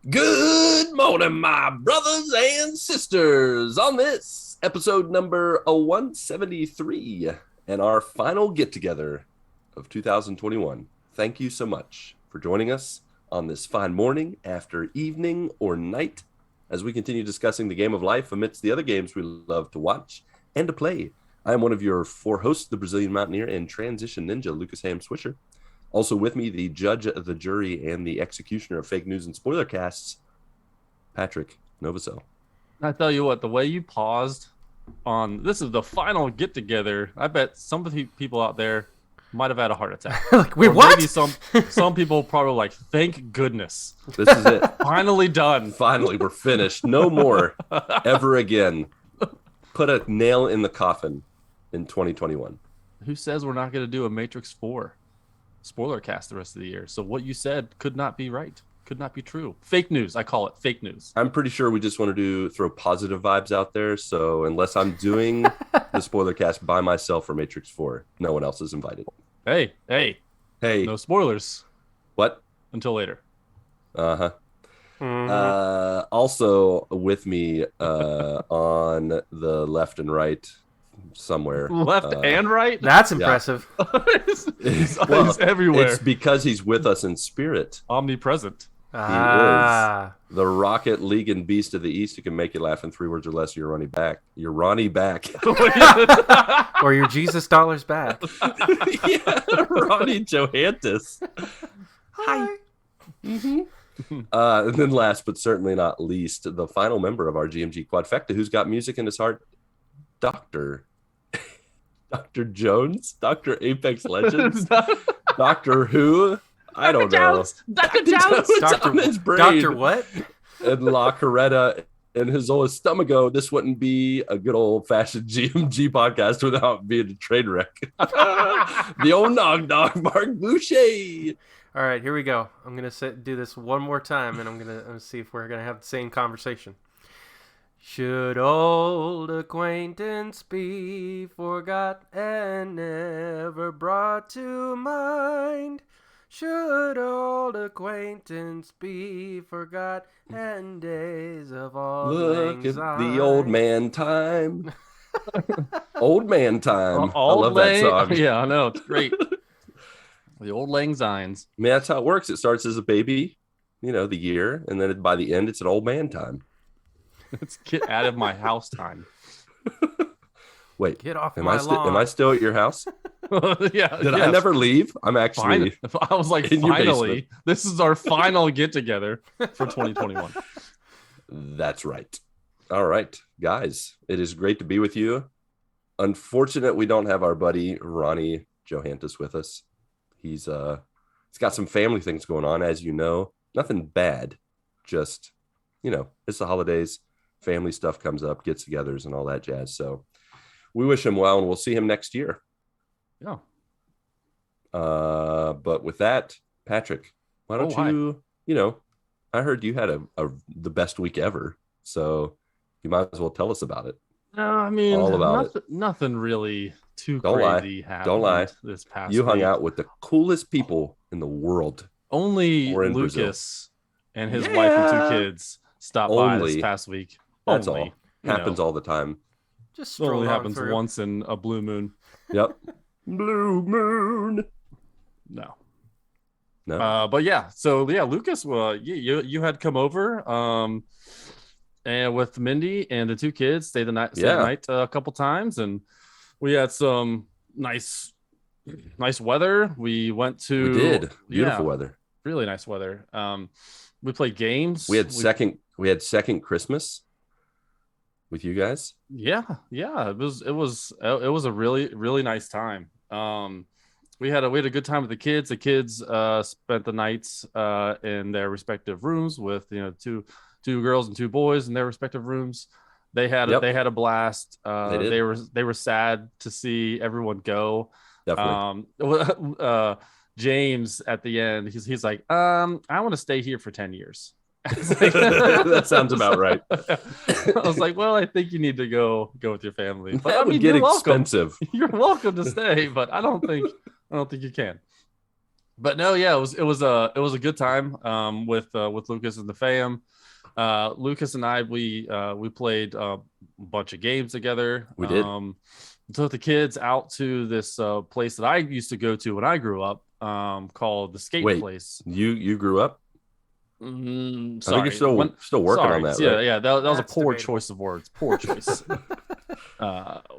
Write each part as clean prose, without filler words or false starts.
Good morning, my brothers and sisters, on this episode number 173 and our final get together of 2021. Thank you so much for joining us on this fine morning, after evening, or night as we continue discussing the game of life amidst the other games we love to watch and to play. I am one of your four hosts, the Brazilian Mountaineer and Transition Ninja, Lucas Ham Swisher. Also with me, the judge, the jury, and the executioner of fake news and spoiler casts, Patrick Novosel. I tell you what, the way you paused on this is the final get together. I bet some of the people out there might have had a heart attack. Like, wait, Or what? Maybe some people probably like, thank goodness, This is it. finally done. Finally, we're finished. No more ever again. Put a nail in the coffin in 2021. Who says we're not going to do a Matrix 4 spoiler cast the rest of the year? So what you said could not be right. Could not be true. Fake news. I call it fake news. I'm pretty sure we just want to throw positive vibes out there. So unless I'm doing the spoiler cast by myself for Matrix 4, no one else is invited. Hey, Hey, no spoilers what? until later. Uh-huh. Mhm. Also with me on the left and right somewhere. Left and right? That's impressive. He's Well, everywhere. It's because he's with us in spirit. Omnipresent. Ah, The Rocket League and Beast of the East who can make you laugh in 3 words or less. You're Ronnie back. You're Ronnie back. or your Jesus dollars back. Yeah, Ronnie Johantis. Hi. And then last but certainly not least, the final member of our GMG Quadfecta who's got music in his heart, Dr. Jones, Dr. Apex Legends, Doctor Who. I don't know. Dr. Jones. on his brain. Doctor what? And La Coretta and his old stomacho. This wouldn't be a good old-fashioned GMG podcast without being a train wreck. The old nog dog, Marc Boucher. All right, here we go. I'm gonna do this one more time, and I'm gonna see if we're gonna have the same conversation. Should old acquaintance be forgot and never brought to mind? Should old acquaintance be forgot and days of all Look at lang the old man time. Old man time. I love that song. Yeah, I know. It's great. The old lang synes. I mean, that's how it works. It starts as a baby, the year, and then by the end, it's an old man time. Let's get out of my house time. Wait, Get off am my I lawn. am I still at your house? Yeah. Did I never leave? I'm actually. I was like, in your finally, this is our final get together for 2021. That's right. All right, guys, it is great to be with you. Unfortunate we don't have our buddy Ronnie Johantis with us. He's got some family things going on, as you know. Nothing bad, just it's the holidays. Family stuff comes up, gets-togethers, and all that jazz. So we wish him well, and we'll see him next year. Yeah. But with that, Patrick, why don't I heard you had the best week ever, so you might as well tell us about it. No, I mean, All about nothing really too Don't lie. crazy happened. Don't lie. This past You hung week. out with the coolest people in the world. Only Or in Lucas and his wife and Yeah. 2 kids stopped by Only. this past week. That's Only, all. Happens all the time. Just It only stroll on happens through. once in a blue moon. Yep. Blue moon. No. No. But yeah, so yeah, Lucas, you had come over, and with Mindy and the 2 kids, stayed the night a couple times, and we had some nice weather. We went to We did. Beautiful yeah, weather. really nice weather. We played games. We had second Christmas with you guys. Yeah. It was a really nice time. We had a good time with the kids. The kids spent the nights in their respective rooms with two girls and 2 boys in their respective rooms. They had a blast. They were sad to see everyone go. Definitely. James at the end, he's like, I want to stay here for 10 years. Like, that sounds about right. I was like, well, I think you need to go with your family. But That would get you're welcome. expensive. You're welcome to stay, but I don't think you can. But no, yeah, it was a good time with Lucas and the fam. Lucas and I we played a bunch of games together. We did. Took the kids out to this place that I used to go to when I grew up, called the Skate Wait, Place. you grew up? Sorry. I think you're still working on that, Yeah, right? yeah, that was a That's poor debatable. choice of words. Poor choice.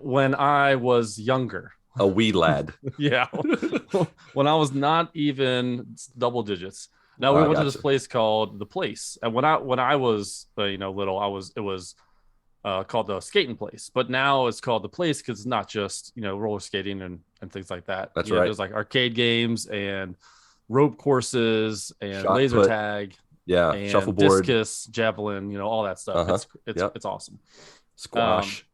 When I was younger. A wee lad. Yeah. When I was not even double digits. Now we went to this Gotcha. place called The Place. And when I was little, it was called the Skating Place. But now it's called The Place because it's not just, roller skating and things like that. That's right. There's like arcade games and rope courses and Shot laser put. tag Yeah, and shuffleboard, discus, javelin, all that stuff. Uh-huh. It's awesome. squash.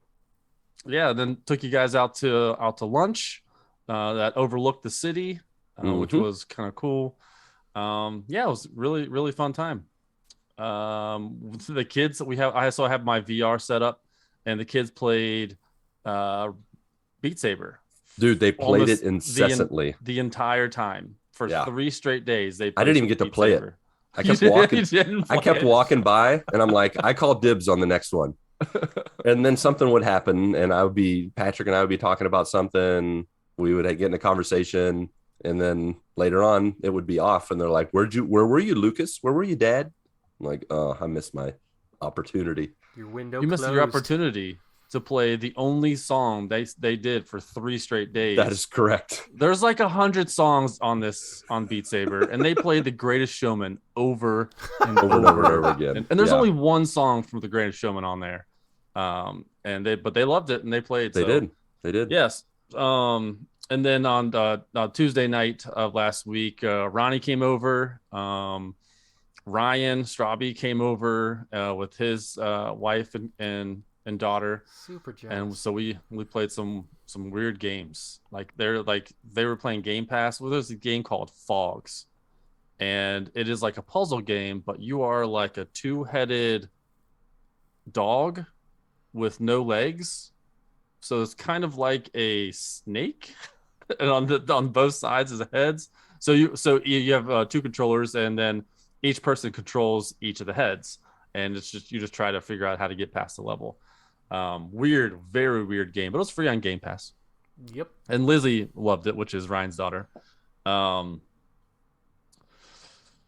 Yeah, then took you guys out to lunch that overlooked the city, which Mhm. was kind of cool. Yeah, it was really, really fun time. The kids I also have my VR set up, and the kids played Beat Saber. Dude, they played almost it incessantly. the entire time for Yeah. 3 straight days. They I didn't even played get to Beat play Saber. it. I kept walking. I kept it. walking by, and I'm like, I call dibs on the next one. And then something would happen, and Patrick and I would be talking about something. We would get in a conversation, and then later on, it would be off. And they're like, where were you, Lucas? Where were you, Dad? I'm like, oh, I missed my opportunity. Your window You closed. missed your opportunity to play the only song they did for 3 straight days. That is correct. There's like 100 songs on Beat Saber, and they played The Greatest Showman over and Over and over and over again. And there's Yeah. only one song from The Greatest Showman on there. But they loved it and they played. They did. Yes. And then on Tuesday night of last week, Ronnie came over. Ryan Straube came over with his wife and daughter. Super jealous. And so we played some weird games. They were playing Game Pass. Well, there's a game called Fogs, and it is like a puzzle game, but you are like a 2-headed dog with no legs. So it's kind of like a snake, and on both sides is the heads. So you have 2 controllers, and then each person controls each of the heads, and you just try to figure out how to get past the level. Weird, very weird game, but it was free on Game Pass. Yep. And Lizzie loved it, which is Ryan's daughter.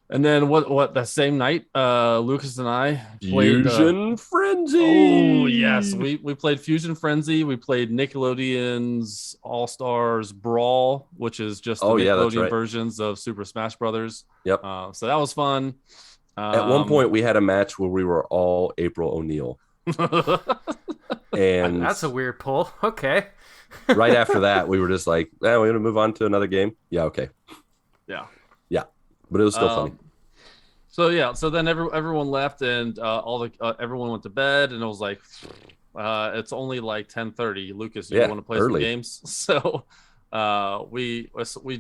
And then what that same night, Lucas and I played Fusion Frenzy. Oh yes, we played Fusion Frenzy. We played Nickelodeon's All Stars Brawl, which is just the Nickelodeon right. versions of Super Smash Brothers. Yep. So that was fun. At one point, we had a match where we were all April O'Neil. And That's a weird pull. Okay. right after that, we were just like, we're going to move on to another game. Yeah, okay. Yeah. But it was still funny. So then everyone left, and everyone went to bed, and it was like it's only like 10:30. Lucas, you want to play early. some games? So we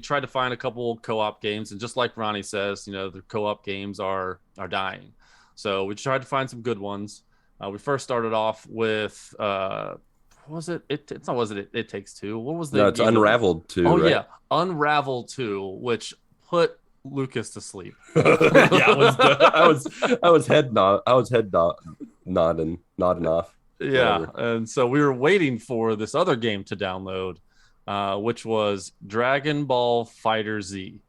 tried to find a couple co-op games, and just like Ronnie says, the co-op games are dying. So we tried to find some good ones. We first started off with what was it? It's not. Was it? It Takes Two. What was the? No, it's Unraveled 2. Oh right? yeah, Unraveled 2, which put Lucas to sleep. I was head nodding off. Yeah, Whatever. and so we were waiting for this other game to download, which was Dragon Ball Fighter Z,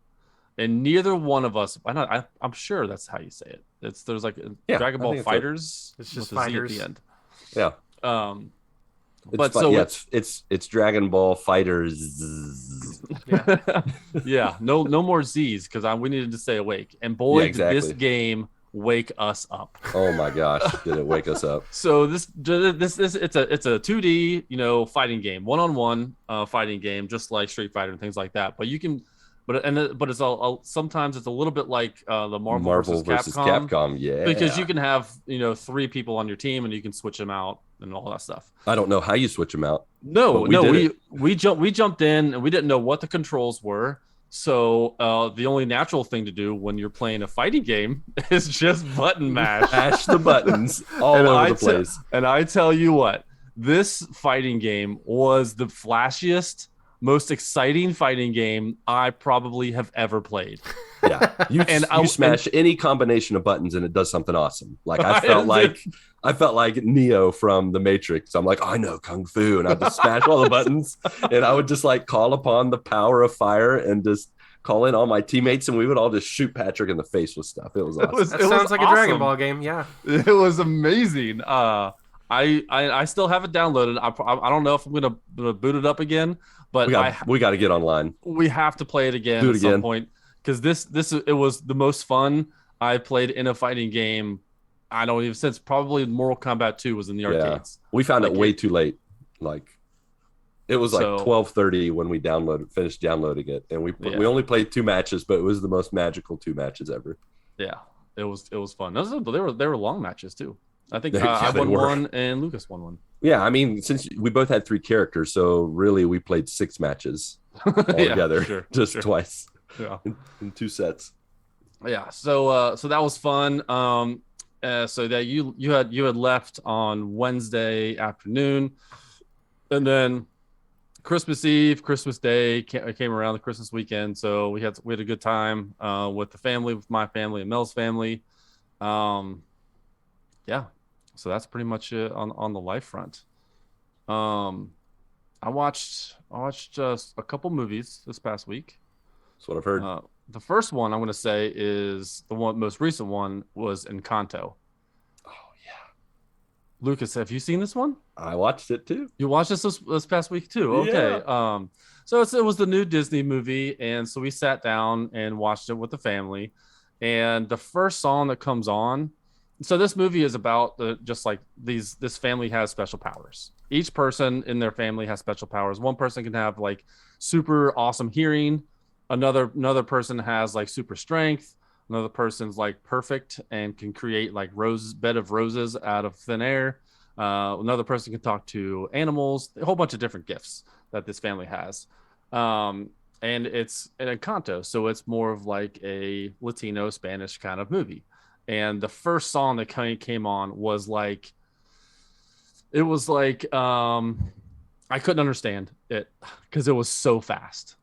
and neither one of us. I'm sure that's how you say it. There's like Dragon Ball Fighters. It's just with a Z Fighters. at the end. Yeah. But so it's Dragon Ball Fighters. Yeah. Yeah, no more Z's because we needed to stay awake. And boy, exactly. did this game wake us up. Oh my gosh, did it wake us up? So it's a 2D fighting game, one-on-one fighting game, just like Street Fighter and things like that. But you can, but it's sometimes it's a little bit like the Marvel versus Capcom. Yeah, because you can have 3 people on your team and you can switch them out and all that stuff. I don't know how you switch them out. We jumped in and we didn't know what the controls were. So the only natural thing to do when you're playing a fighting game is just button mash. Mash the buttons all over the place. And I tell you what, this fighting game was the flashiest most exciting fighting game I probably have ever played. Yeah, you smash any combination of buttons and it does something awesome. Like I felt like Neo from the Matrix. I'm like, I know kung fu, and I just smash all the buttons, and I would just like call upon the power of fire and just call in all my teammates, and we would all just shoot Patrick in the face with stuff. It was awesome. That sounds like awesome. a Dragon Ball game. Yeah, it was amazing. I still have it downloaded. I don't know if I'm gonna boot it up again, but we got to get online. We have to play it again at some point, because it was the most fun I played in a fighting game. I don't even since probably Mortal Kombat 2 was in the arcades. We found it way too late. Like it was like 12:30 when we finished downloading it, and we only played 2 matches, but it was the most magical 2 matches ever. Yeah, it was fun. They were long matches too. I think I won one and Lucas won one. Yeah, I mean, since we both had 3 characters, so really we played 6 matches altogether, twice. Yeah, in 2 sets. Yeah, so that was fun. So that you had left on Wednesday afternoon, and then Christmas Eve, Christmas Day came around, the Christmas weekend. So we had a good time with the family, with my family and Mel's family. Yeah. So that's pretty much it on the life front. I watched a couple movies this past week. That's what I've heard. The first one I'm going to say is the most recent one was Encanto. Oh yeah. Lucas, have you seen this one? I watched it too. You watched this past week too. Okay. Yeah. So it was the new Disney movie, and so we sat down and watched it with the family. And the first song that comes on. So this movie is about just like this family has special powers. Each person in their family has special powers. One person can have like super awesome hearing. Another person has like super strength. Another person's like perfect and can create like bed of roses out of thin air. Another person can talk to animals. A whole bunch of different gifts that this family has. And it's an Encanto, so it's more of like a Latino Spanish kind of movie. And the first song that came on was like, I couldn't understand it because it was so fast.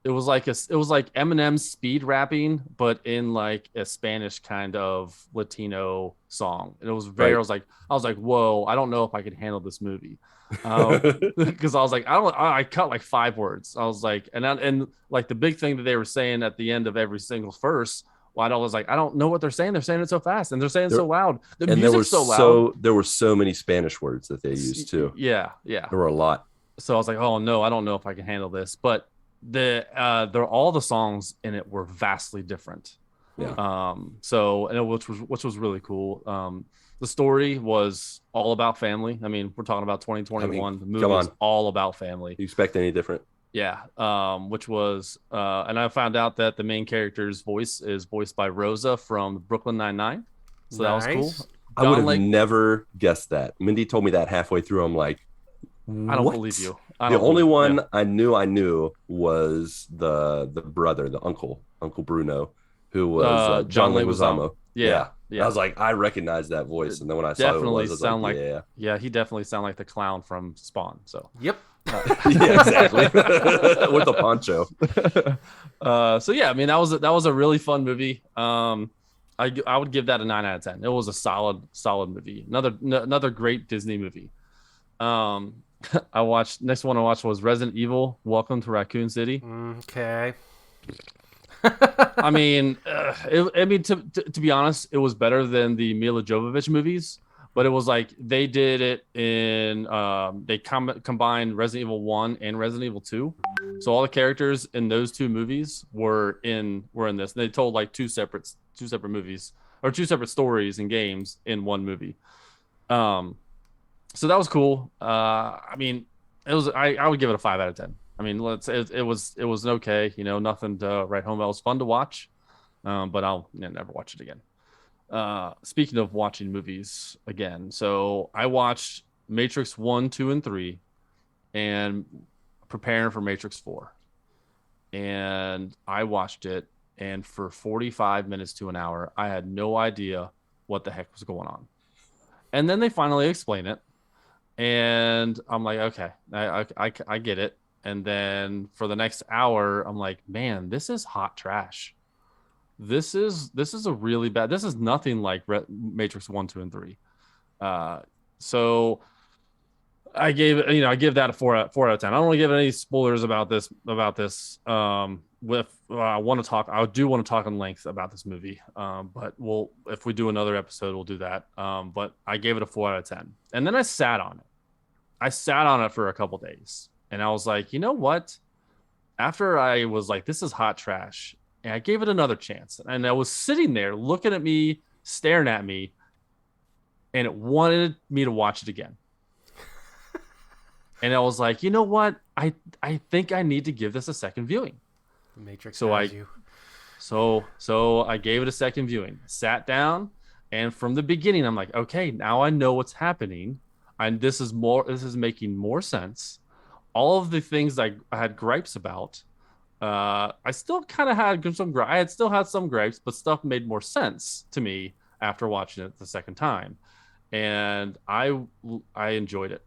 It was like Eminem speed rapping, but in like a Spanish kind of Latino song. And it was very, right. I was like, whoa, I don't know if I could handle this movie. Because I was like, I cut like 5 words. I was like, and like the big thing that they were saying at the end of every single verse, I was like, I don't know what they're saying. They're saying it so fast, and they're saying it so loud. The music's so loud. There were so many Spanish words that they used too. Yeah. There were a lot. So I was like, oh no, I don't know if I can handle this. But all the songs in it were vastly different. Yeah. Which was really cool. The story was all about family. I mean, we're talking about 2021. The movie was all about family. You expect any different? Yeah, which was, and I found out that the main character's voice is voiced by Rosa from Brooklyn Nine-Nine. So that was cool. I would have never guessed that. Mindy told me that halfway through. I'm like, I don't believe you. The only one I knew was the brother, the Uncle Bruno, who was John Leguizamo. Yeah. I was like, I recognize that voice, and then when I saw who it was, I was like, yeah, he definitely sounded like the clown from Spawn. So yep. Yeah, exactly. With the poncho. So yeah, I mean that was a really fun movie. I would give that a 9 out of 10. It was a solid movie. Another great Disney movie. Next one I watched was Resident Evil: Welcome to Raccoon City. Okay. I mean, to be honest, it was better than the Mila Jovovich movies. But it was like they did it in they combined Resident Evil 1 and Resident Evil 2. So all the characters in those 2 movies were in this. And they told like two separate movies or 2 separate stories and games in one movie. So that was cool. I mean, it was I would give it a 5 out of 10. I mean, it was okay, nothing to write home about. It was fun to watch. But I'll never watch it again. Speaking of watching movies again, so I watched Matrix 1, 2, and 3 and preparing for Matrix 4. And I watched it, and for 45 minutes to an hour, I had no idea what the heck was going on. And then they finally explain it, and I'm like, okay, I get it. And then for the next hour, I'm like, man, this is hot trash. This is a really bad. This is nothing like Matrix 1, 2, and 3. So I give that a 4 out of 10. I don't want to give any spoilers about this. I do want to talk in length about this movie. But if we do another episode, we'll do that. But I gave it a 4 out of 10, and then I sat on it. I sat on it for a couple days, and I was like, you know what? After I was like, this is hot trash, and I gave it another chance, and I was sitting there looking at me, staring at me, and it wanted me to watch it again. And I was like, you know what? I think I need to give this a second viewing. The Matrix So has you. So I gave it a second viewing. Sat down, and from the beginning, I'm like, okay, now I know what's happening, and this is making more sense. All of the things I had gripes about, I still kind of had some gripes. I had still had some gripes, but stuff made more sense to me after watching it the second time, and I enjoyed it.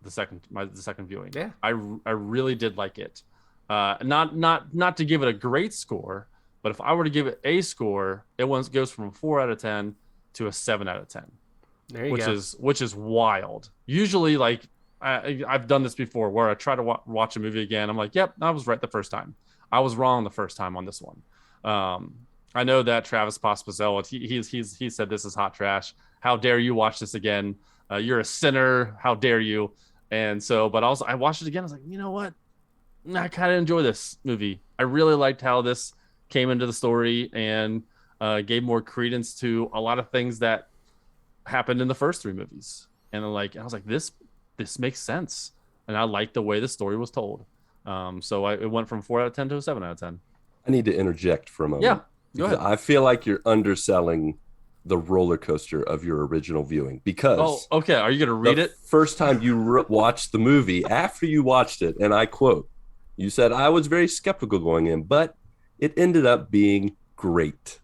The second viewing. Yeah. I really did like it. Not to give it a great score, but if I were to give it a score, it goes from a 4 out of 10 to a 7 out of 10. There you go. Which is wild. Usually, like I've done this before, where I try to watch a movie again. I'm like, yep, I was right the first time. I was wrong the first time on this one. I know that Travis Pospisil, he said this is hot trash. How dare you watch this again? You're a sinner. How dare you? And so, but also I watched it again. I was like, you know what? I kind of enjoy this movie. I really liked how this came into the story and gave more credence to a lot of things that happened in the first 3 movies. And I was like, this makes sense. And I liked the way the story was told. So it went from 4 out of 10 to a 7 out of 10. I need to interject for a moment. Yeah, go ahead. I feel like you're underselling the roller coaster of your original viewing, because okay, are you gonna read it? First time you watched the movie, after you watched it, and I quote, you said, I was very skeptical going in, but it ended up being great.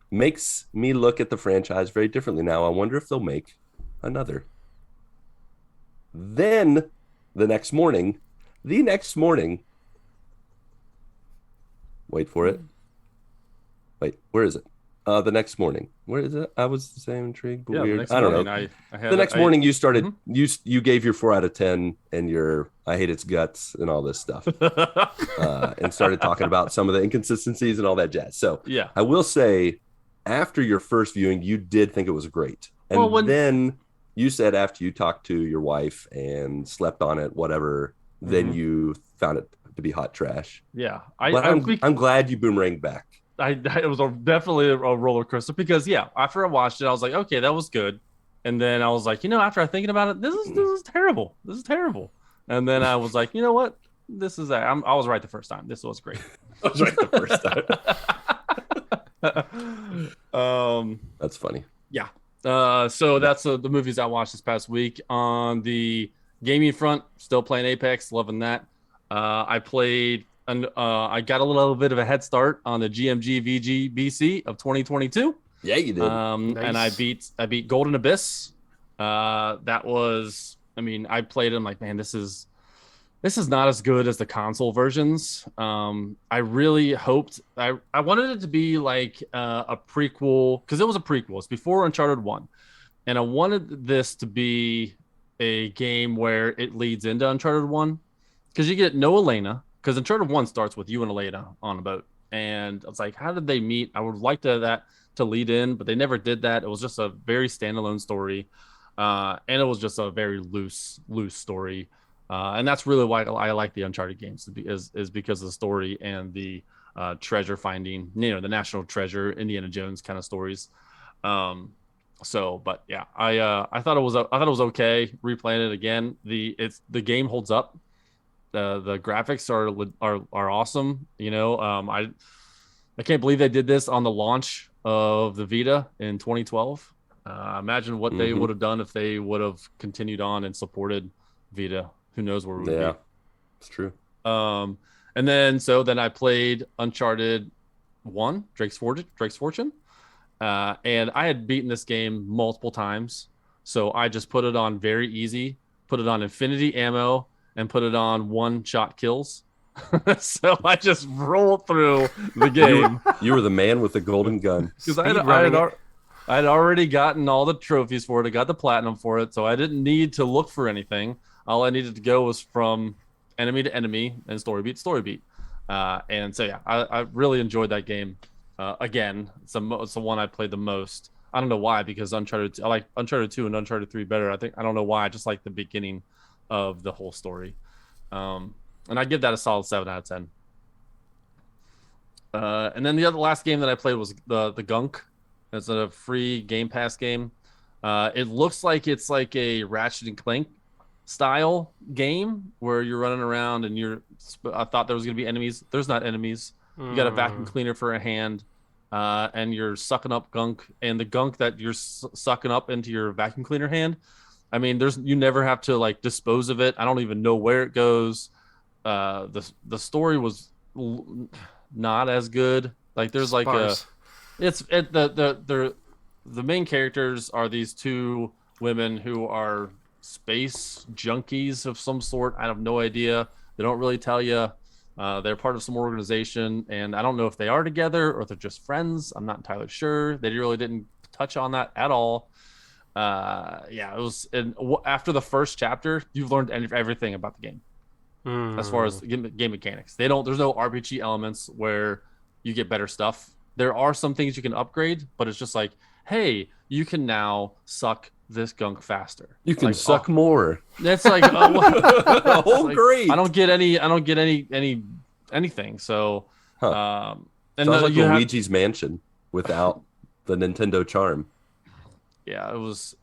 Makes me look at the franchise very differently now. I wonder if they'll make another. Then the next morning, wait for it. Wait, where is it? The next morning. Where is it? I was the same intrigued, but weird. I don't know. The next morning you started, you gave your 4 out of 10 and your I hate its guts and all this stuff. And started talking about some of the inconsistencies and all that jazz. So yeah, I will say, after your first viewing, you did think it was great. And then you said after you talked to your wife and slept on it, whatever, then you found it to be hot trash. Yeah. I'm glad you boomeranged back. It was definitely a roller coaster, because after I watched it, I was like, okay, that was good. And then I was like, after I thinking about it, this is terrible. This is terrible. And then I was like, you know what? I was right the first time. This was great. I was right the first time. That's funny. Yeah. So that's the movies I watched this past week. On the gaming front, still playing Apex, loving that. I played. And I got a little bit of a head start on the GMG VG BC of 2022. Yeah, you did. Nice. And I beat Golden Abyss. That was, I played it. I'm like, man, this is not as good as the console versions. I really hoped I wanted it to be like a prequel, because it was a prequel. It's before Uncharted 1, and I wanted this to be a game where it leads into Uncharted 1, because you get no Elena. Because Uncharted 1 starts with you and Elena on a boat. And I was like, how did they meet? I would like that to lead in, but they never did that. It was just a very standalone story. And it was just a very loose story. And that's really why I like the Uncharted games, is because of the story and the treasure finding, the national treasure, Indiana Jones kind of stories. But yeah, I thought it was okay. Replaying it again. The game holds up. The graphics are awesome. I can't believe they did this on the launch of the Vita in 2012. Imagine what they would have done if they would have continued on and supported Vita. Who knows where we would be. It's true. And then I played Uncharted 1, Drake's Fortune. And I had beaten this game multiple times. So I just put it on very easy, put it on infinity ammo, and put it on one-shot kills. So I just rolled through the game. You were the man with the golden gun. Because I had already gotten all the trophies for it. I got the platinum for it, so I didn't need to look for anything. All I needed to go was from enemy to enemy and story beat to story beat. And so yeah, I really enjoyed that game. Again, it's the one I played the most. I don't know why, because I like Uncharted 2 and Uncharted 3 better. I don't know why. I just like the beginning of the whole story. And I give that a solid 7 out of 10. And then the last game that I played was the Gunk. It's a free Game Pass game. It looks like it's like a Ratchet and Clank style game where you're running around and I thought there was going to be enemies. There's not enemies. You got a vacuum cleaner for a hand, and you're sucking up gunk. And the gunk that you're sucking up into your vacuum cleaner hand, I mean, you never have to like dispose of it. I don't even know where it goes. The story was not as good. Like there's Sparse. the main characters are these two women who are space junkies of some sort. I have no idea. They don't really tell you. They're part of some organization, and I don't know if they are together or if they're just friends. I'm not entirely sure. They really didn't touch on that at all. Yeah, it was. And after the first chapter, you've learned everything about the game as far as game mechanics. There's no RPG elements where you get better stuff. There are some things you can upgrade, but it's just like, hey, you can now suck this gunk faster. You can like, suck more. That's like Great. I don't get anything. So and sounds like Luigi's Mansion without the Nintendo charm. Yeah, it was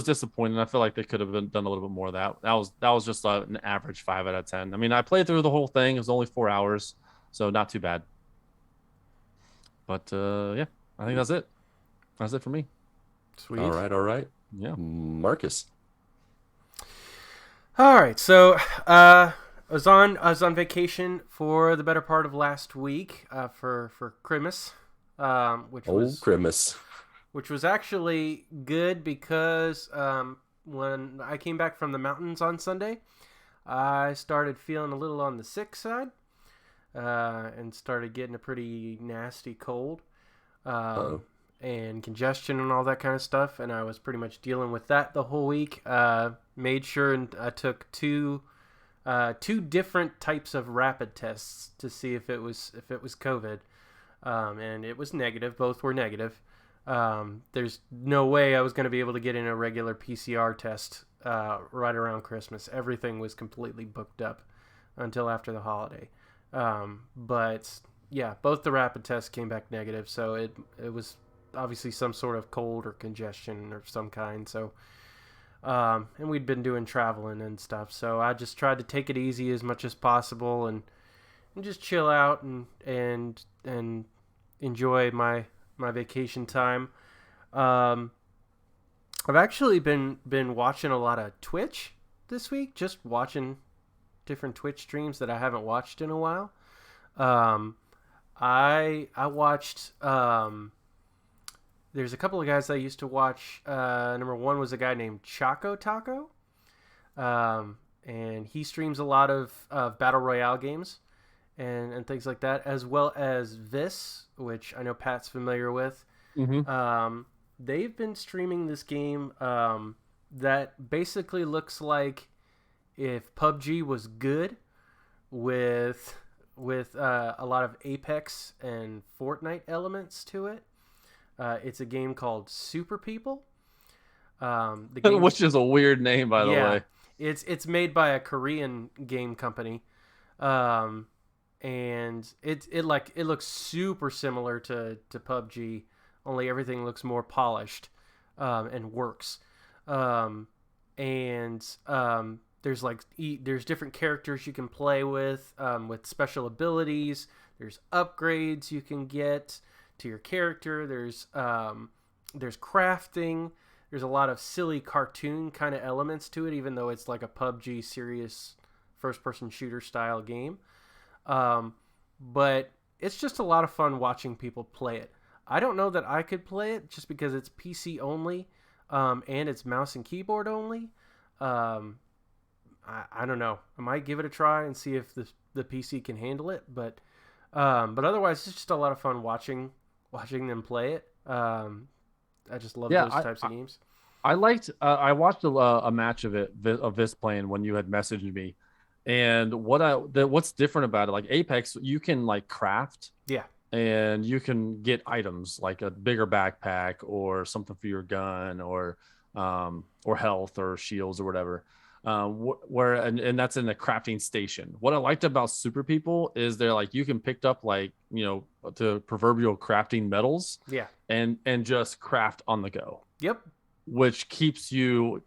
disappointing. I feel like they could have done a little bit more of that. That was just an average 5 out of 10. I mean, I played through the whole thing. It was only 4 hours, so not too bad. But yeah, I think that's it. That's it for me. Sweet. All right. Yeah. Marcus. All right. So I was on Oh, vacation for the better part of last week for Christmas, which was actually good because when I came back from the mountains on Sunday, I started feeling a little on the sick side. And started getting a pretty nasty cold and congestion and all that kind of stuff. And I was pretty much dealing with that the whole week. Made sure I took two different types of rapid tests to see if it was COVID, and it was negative. Both were negative. There's no way I was going to be able to get in a regular PCR test right around Christmas. Everything was completely booked up until after the holiday. But yeah, both the rapid tests came back negative, so it was obviously some sort of cold or congestion or some kind. So, and we'd been doing traveling and stuff, so I just tried to take it easy as much as possible and just chill out and enjoy my vacation time. I've actually been watching a lot of Twitch this week, just watching different Twitch streams that I haven't watched in a while. I watched there's a couple of guys I used to watch. Number one was a guy named Choco Taco. And he streams a lot of battle royale games and things like that, as well as Vis, which I know Pat's familiar with. Mm-hmm. They've been streaming this game that basically looks like if PUBG was good with a lot of Apex and Fortnite elements to it. It's a game called Super People. The game, which is a weird name, by the way. It's made by a Korean game company, and it looks super similar to PUBG, only everything looks more polished and works. There's different characters you can play with special abilities. There's upgrades you can get to your character. There's crafting. There's a lot of silly cartoon kind of elements to it, even though it's like a PUBG serious first-person shooter style game. But it's just a lot of fun watching people play it. I don't know that I could play it just because it's PC only, and it's mouse and keyboard only. I don't know. I might give it a try and see if the PC can handle it, but otherwise, it's just a lot of fun watching them play it. I just love those types of games. I watched a match of this playing when you had messaged me, and what's different about it, like Apex, you can like craft, Yeah, and you can get items like a bigger backpack or something for your gun or health or shields or whatever. And that's in a crafting station. What I liked about Super People is they're like, you can pick up like, the proverbial crafting metals, yeah, and just craft on the go, yep, which keeps the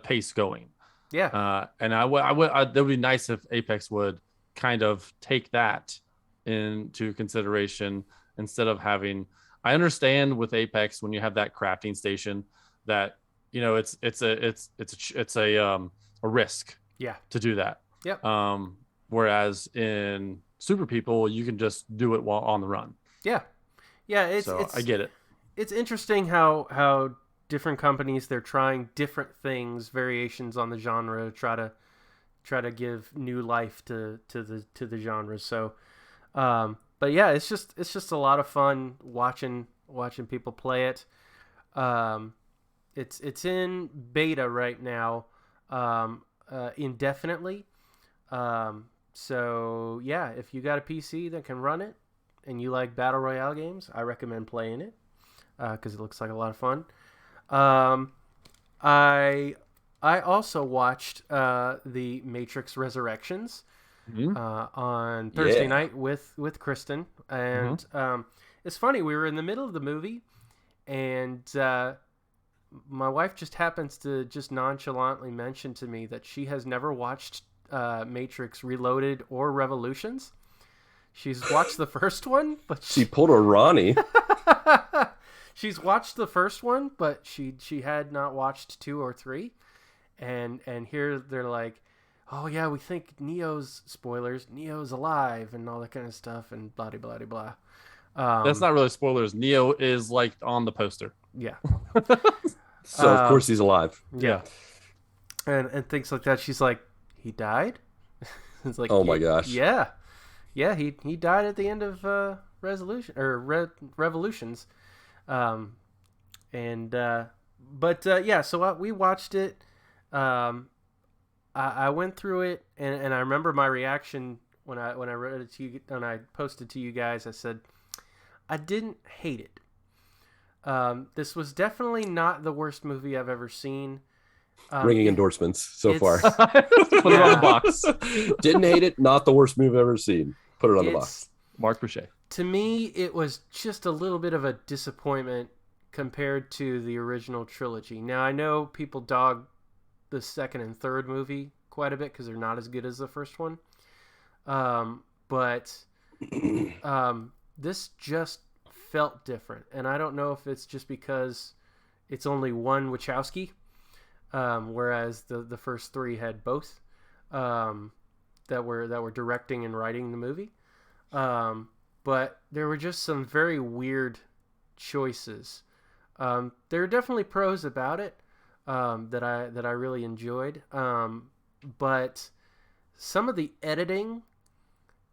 pace going. yeah, And that would be nice if Apex would kind of take that into consideration instead of having. I understand with Apex when you have that crafting station that it's a risk yeah, to do that. yep, Whereas in Super People, you can just do it while on the run. yeah, yeah. I get it. It's interesting how different companies, they're trying different things, variations on the genre, try to give new life to the genre. So, but yeah, it's just a lot of fun watching people play it. It's in beta right now, indefinitely. So yeah, if you got a PC that can run it and you like battle royale games, I recommend playing it because it looks like a lot of fun. I also watched the Matrix Resurrections on Thursday night with Kristen, and it's funny, we were in the middle of the movie, and my wife just happens to just nonchalantly mention to me that she has never watched Matrix Reloaded or Revolutions. She's watched the first one, but she pulled a Ronnie. She's watched the first one, but she had not watched 2 or 3. And here they're like, oh yeah, we think Neo's, spoilers, Neo's alive and all that kind of stuff and blah blah blah blah. That's not really spoilers. Neo is like on the poster. Yeah. So of course he's alive. Yeah. And things like that. She's like, he died? It's like, oh my gosh. Yeah. Yeah, he died at the end of Revolutions. Yeah, so we watched it. I went through it, and I remember my reaction when I read it to you, and I posted to you guys. I said, I didn't hate it. This was definitely not the worst movie I've ever seen. Ringing endorsements so far. Put it on the box. Didn't hate it. Not the worst movie I've ever seen. Put it on the box. Marc Boucher. To me, it was just a little bit of a disappointment compared to the original trilogy. Now, I know people dog the second and third movie quite a bit because they're not as good as the first one. But this just felt different. And I don't know if it's just because it's only one Wachowski, whereas the first 3 had both that were directing and writing the movie. But there were just some very weird choices. There are definitely pros about it that I really enjoyed. But some of the editing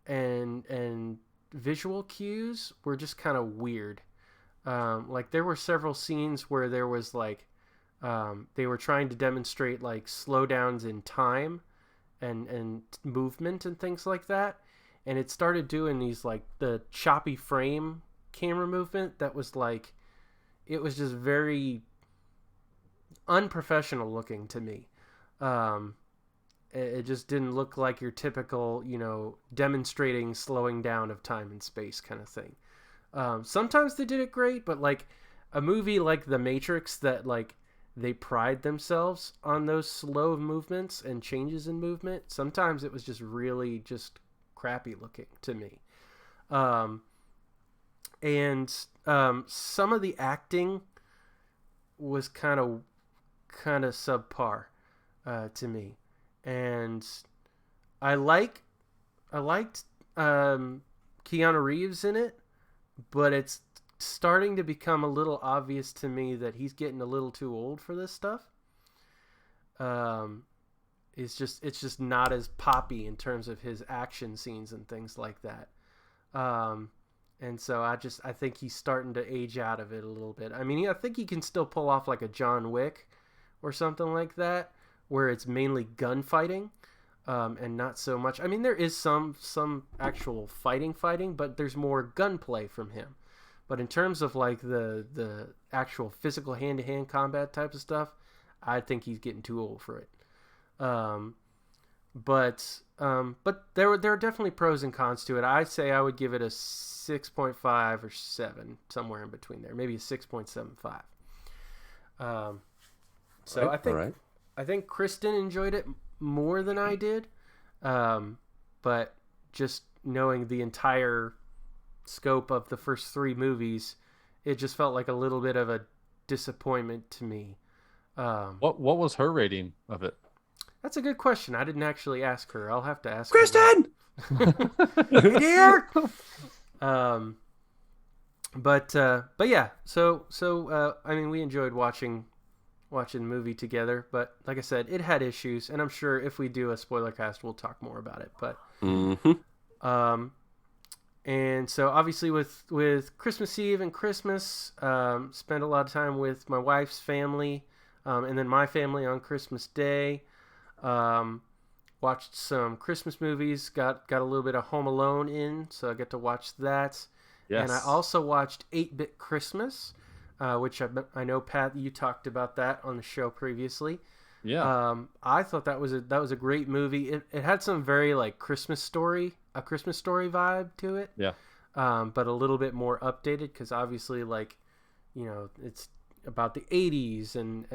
and visual cues were just kind of weird. Like there were several scenes where there was like they were trying to demonstrate like slowdowns in time and movement and things like that. And it started doing these like the choppy frame camera movement that was like, it was just very unprofessional looking to me. It just didn't look like your typical, demonstrating slowing down of time and space kind of thing. Sometimes they did it great, but like a movie like The Matrix that like they pride themselves on those slow movements and changes in movement, sometimes it was just really just crappy looking to me. And some of the acting was kind of subpar to me. And I liked Keanu Reeves in it, but it's starting to become a little obvious to me that he's getting a little too old for this stuff. it's just not as poppy in terms of his action scenes and things like that. And so I think he's starting to age out of it a little bit. I mean, I think he can still pull off like a John Wick or something like that, where it's mainly gunfighting, and not so much. I mean, there is some actual fighting, but there's more gunplay from him. But in terms of like the actual physical hand-to-hand combat type of stuff, I think he's getting too old for it. But there are definitely pros and cons to it. I'd say I would give it a 6.5 or 7, somewhere in between there, maybe a 6.75. So right, I think Kristen enjoyed it more than I did, but just knowing the entire scope of the first 3 movies, it just felt like a little bit of a disappointment to me. What was her rating of it? That's a good question. I didn't actually ask her. I'll have to ask Kristen. Hey, dear. But yeah. So I mean, we enjoyed watching the movie together. But like I said, it had issues, and I'm sure if we do a spoiler cast, we'll talk more about it. But and so obviously with Christmas Eve and Christmas, spent a lot of time with my wife's family, and then my family on Christmas Day. Watched some Christmas movies, got a little bit of Home Alone in, so I get to watch that. Yes. And I also watched 8-Bit Christmas, which I know, Pat, you talked about that on the show previously. Yeah. I thought that was a great movie. It had some very like a Christmas Story vibe to it. Yeah. But a little bit more updated, because obviously, like, it's about the 80s, and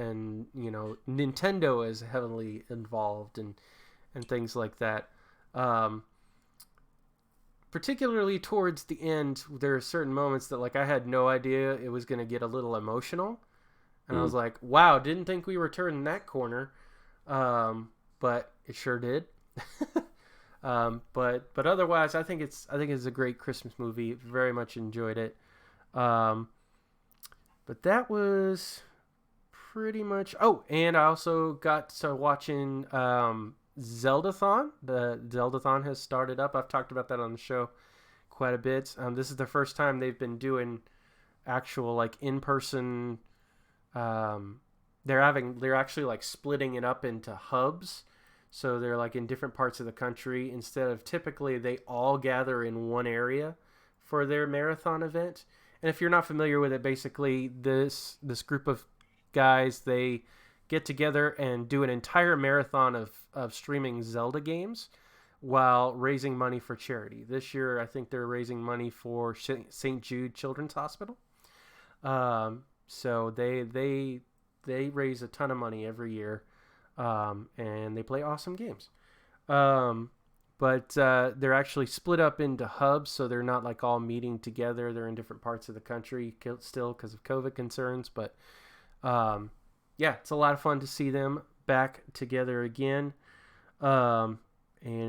Nintendo is heavily involved and things like that. Particularly towards the end, there are certain moments that like I had no idea it was going to get a little emotional, and I was like, wow, didn't think we were turning that corner, but it sure did. But otherwise, I think it's a great Christmas movie. Very much enjoyed it. But that was pretty much. Oh, and I also got to watching Zeldathon. The Zeldathon has started up. I've talked about that on the show quite a bit. This is the first time they've been doing actual like in-person. They're actually like splitting it up into hubs. So they're like in different parts of the country, instead of typically they all gather in one area for their marathon event. And if you're not familiar with it, basically this group of guys, they get together and do an entire marathon of streaming Zelda games while raising money for charity. This year, I think they're raising money for St. Jude Children's Hospital. So they raise a ton of money every year, and they play awesome games. But they're actually split up into hubs, so they're not like all meeting together. They're in different parts of the country still because of COVID concerns. But yeah, it's a lot of fun to see them back together again. And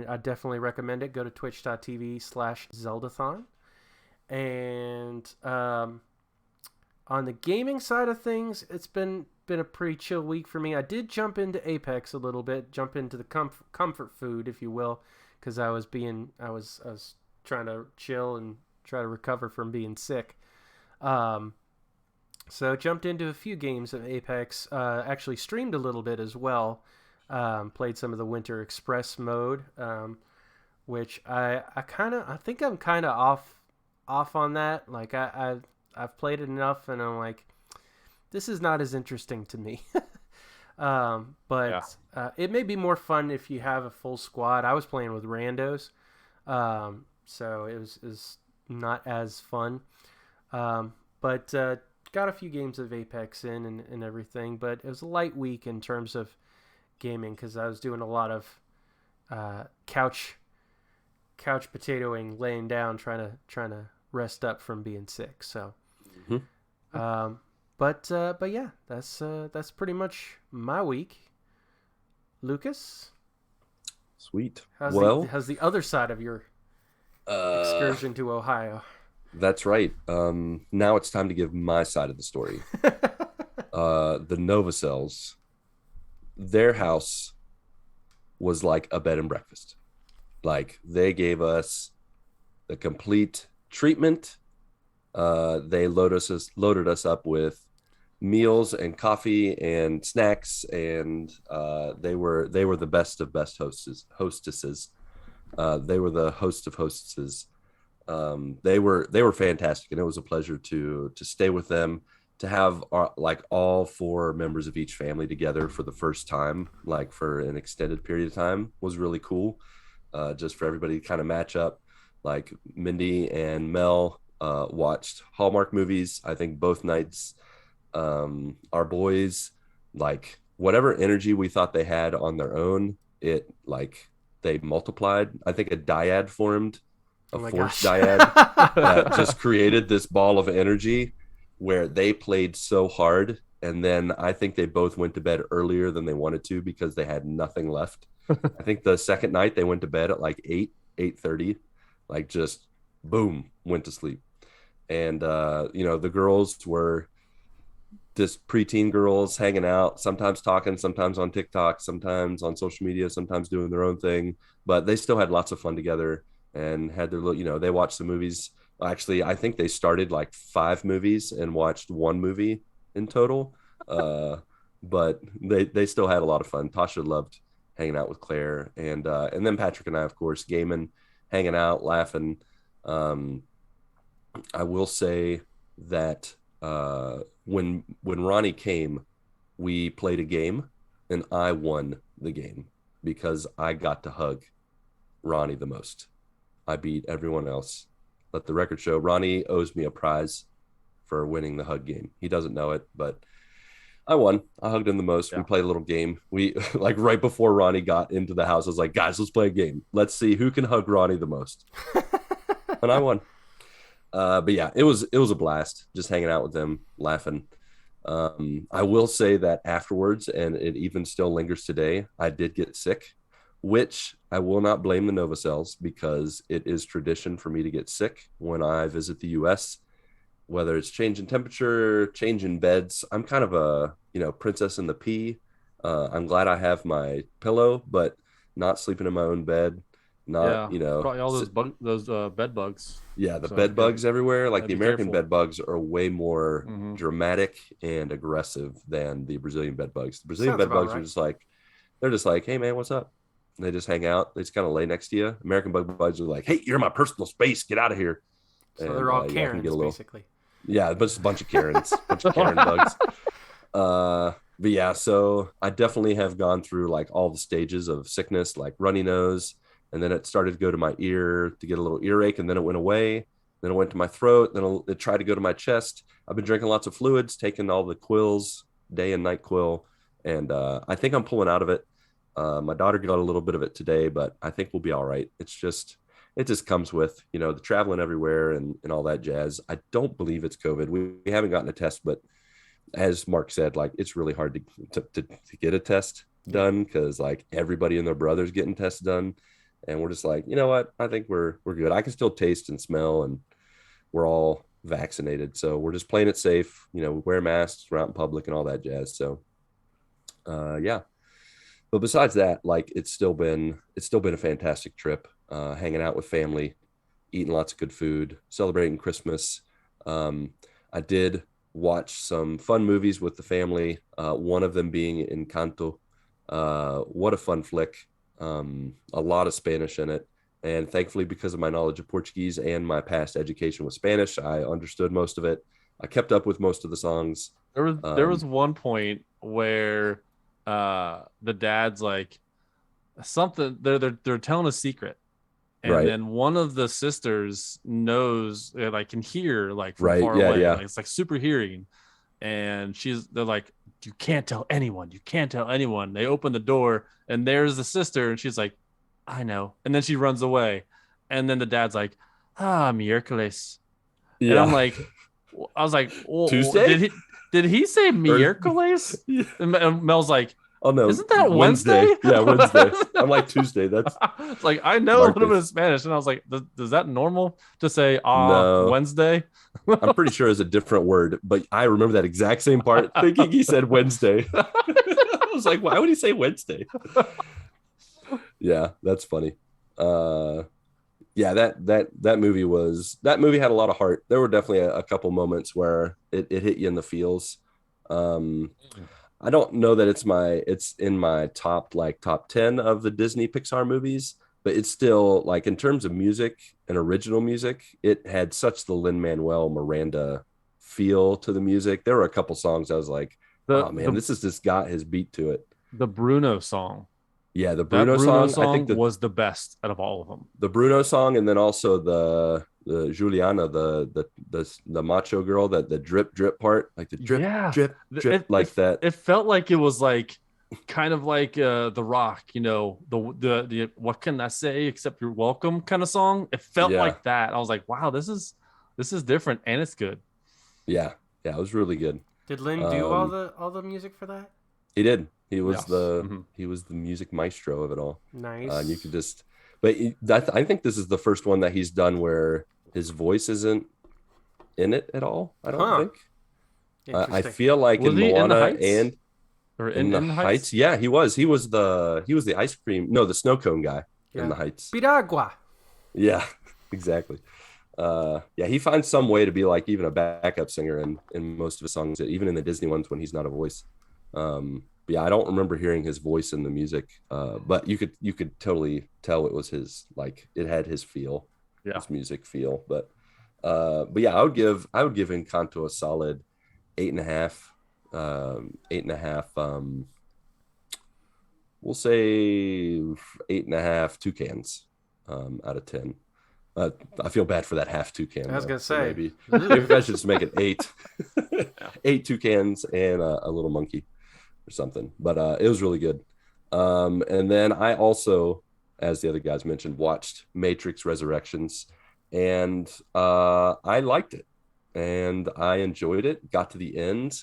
I definitely recommend it. Go to twitch.tv/Zeldathon. And on the gaming side of things, it's been a pretty chill week for me. I did jump into Apex a little bit, jump into the comfort food, if you will, because I was trying to chill and try to recover from being sick. So jumped into a few games of Apex. Actually streamed a little bit as well. Played some of the Winter Express mode, which I think I'm kind of off on that. Like I've played it enough, and I'm like, this is not as interesting to me. But it may be more fun if you have a full squad. I was playing with randos, so it was not as fun. But got a few games of Apex in and everything. But it was a light week in terms of gaming, because I was doing a lot of couch potatoing, laying down, trying to rest up from being sick. So. Mm-hmm. But yeah, that's pretty much my week. Lucas, sweet. How's the other side of your excursion to Ohio? That's right. Now it's time to give my side of the story. The Novocells, their house was like a bed and breakfast. Like they gave us the complete treatment. They loaded us up with meals and coffee and snacks, and they were the best of best hostesses. They were the host of hostesses. They were fantastic, and it was a pleasure to stay with them, to have like all four members of each family together for the first time, like for an extended period of time, was really cool. Just for everybody to kind of match up. Like Mindy and Mel watched Hallmark movies, I think both nights. Our boys, like whatever energy we thought they had on their own, it like they multiplied. I think a dyad formed, a forced dyad that just created this ball of energy where they played so hard. And then I think they both went to bed earlier than they wanted to because they had nothing left. I think the second night they went to bed at like 8:30, like just boom, went to sleep. And the girls were just preteen girls hanging out, sometimes talking, sometimes on TikTok, sometimes on social media, sometimes doing their own thing, but they still had lots of fun together and had their little, they watched the movies. Actually, I think they started like 5 movies and watched 1 movie in total. But they still had a lot of fun. Tasha loved hanging out with Claire, and then Patrick and I, of course, gaming, hanging out, laughing. I will say that when Ronnie came, we played a game, and I won the game because I got to hug Ronnie the most. I beat everyone else. Let the record show, Ronnie owes me a prize for winning the hug game. He doesn't know it, but I won. I hugged him the most. Yeah. We played a little game. We like right before Ronnie got into the house, I was like, guys, let's play a game. Let's see who can hug Ronnie the most. And I won. But yeah, it was a blast just hanging out with them, laughing. I will say that afterwards, and it even still lingers today, I did get sick, which I will not blame the Novocells because it is tradition for me to get sick when I visit the US, whether it's change in temperature, change in beds. I'm kind of a, princess in the pea. I'm glad I have my pillow, but not sleeping in my own bed. Probably all those bed bugs. Yeah, the bed bugs everywhere. Like the American bed bugs are way more dramatic and aggressive than the Brazilian bed bugs. The Brazilian bed bugs are just like, they're just like, hey man, what's up? And they just hang out. They just kind of lay next to you. American bed bugs are like, hey, you're in my personal space. Get out of here. So they're all Karens, basically. Yeah, but it's a bunch of Karens, bunch of Karen bugs. But yeah, so I definitely have gone through like all the stages of sickness, like runny nose. And then it started to go to my ear to get a little earache, and then it went away. Then it went to my throat. Then it tried to go to my chest. I've been drinking lots of fluids, taking all the quills, day and night quill, and I think I'm pulling out of it. My daughter got a little bit of it today, but I think we'll be all right. It just comes with, the traveling everywhere and all that jazz. I don't believe it's COVID. We haven't gotten a test, but as Marc said, like it's really hard to get a test done because like everybody and their brother's getting tests done. And we're just like, you know what? I think we're good. I can still taste and smell, and we're all vaccinated. So we're just playing it safe. We wear masks, we're out in public and all that jazz. So, yeah. But besides that, like it's still been a fantastic trip. Hanging out with family, eating lots of good food, celebrating Christmas. I did watch some fun movies with the family. One of them being Encanto. What a fun flick. A lot of Spanish in it, and thankfully because of my knowledge of Portuguese and my past education with Spanish, I understood most of it. I kept up with most of the songs. There was one point where the dad's like something, they're telling a secret, and then one of the sisters knows, like can hear like from far away. Like, it's like super hearing, and they're like, you can't tell anyone. They open the door and there's the sister, and she's like, I know. And then she runs away. And then the dad's like, miércoles. Yeah. And I was like, Tuesday? Did he say miércoles? And Mel's like, oh no, isn't that Wednesday? Yeah, Wednesday. I'm like Tuesday. That's it's like, I know a little bit of Spanish, and I was like, is that normal to say no. Wednesday? I'm pretty sure it's a different word, but I remember that exact same part thinking he said Wednesday. I was like, why would he say Wednesday? Yeah, that's funny. Uh, yeah, that movie had a lot of heart. There were definitely a couple moments where it hit you in the feels. Um, I don't know that it's in my top 10 of the Disney Pixar movies, but it's still like in terms of music and original music, it had such the Lin-Manuel Miranda feel to the music. There were a couple songs I was like, The oh man, the this has just got his beat to it. the Bruno song. Yeah, the That Bruno Bruno song, I think song was the best out of all of them. the Bruno song, and then also the Juliana, the macho girl, that the drip drip part, like the drip Yeah, drip drip, it like that. it felt like it was like kind of like The Rock, the what can I say except you're welcome kind of song. It felt Yeah, like that. I was like, wow, this is different and it's good. yeah, yeah. It was really good. Did Lynn do Um, all the music for that? he did. Yes. Mhm. He was the music maestro of it all. And you Nice. could just, but I think this is the first one that he's done where his voice isn't in it at all. I don't Huh. think. I Interesting. feel like Was in he in the Moana Heights and or in the in the Heights, Heights? yeah, he was. He was the ice cream, no, the snow cone guy in Yeah. the Heights. Piragua. Yeah, exactly. Yeah, he finds some way to be like even a backup singer in most of his songs, even in the Disney ones when he's not a voice. But yeah, I don't remember hearing his voice in the music, but you could totally tell it was his, like it had his feel, Yeah. his music feel. But yeah, I would give Encanto a solid 8.5. 8.5. We'll say 8.5 toucans out of 10. I feel bad for that half toucan I was though. gonna So say. maybe I should just make it 8, Yeah. 8 toucans and a little monkey or something. But it was really good. And then I also, as the other guys mentioned, watched Matrix Resurrections, and I liked it, and I enjoyed it. Got to the end,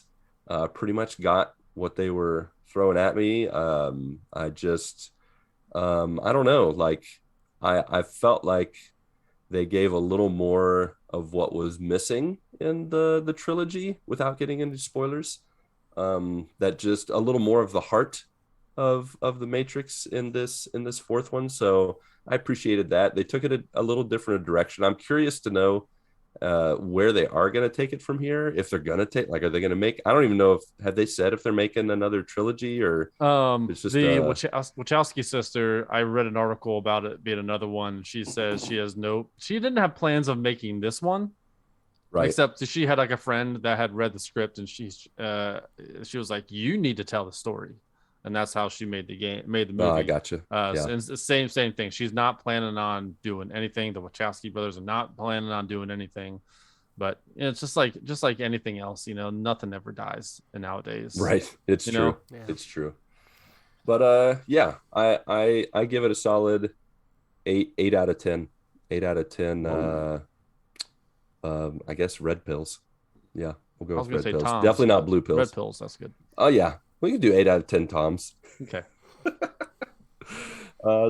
pretty much got what they were throwing at me. I don't know, like I felt like they gave a little more of what was missing in the trilogy without getting into spoilers. That just a little more of the heart of the Matrix in this fourth one. So I appreciated that. They took it a little different direction. I'm curious to know where they are going to take it from here. If they're going to take, like, are they going to make, I don't even know if, have they said if they're making another trilogy, or it's just The Wachowski sister, I read an article about it being another one. She says she didn't have plans of making this one, right. except she had like a friend that had read the script and she was like, you need to tell the story, and that's how she made the Oh, I movie. gotcha. Yeah. And it's the same thing. She's not planning on doing anything. The Wachowski brothers are not planning on doing anything. But it's just like anything else, nothing ever dies nowadays. Right. It's You true. know, Yeah. It's true. But yeah, I give it a solid 8 out of 10. 8 out of 10. I guess red pills. Yeah, we'll go I was with gonna red say pills. Tom's, Definitely not but blue red pills. pills. That's good. Oh yeah, we can do 8 out of 10 Toms. Okay.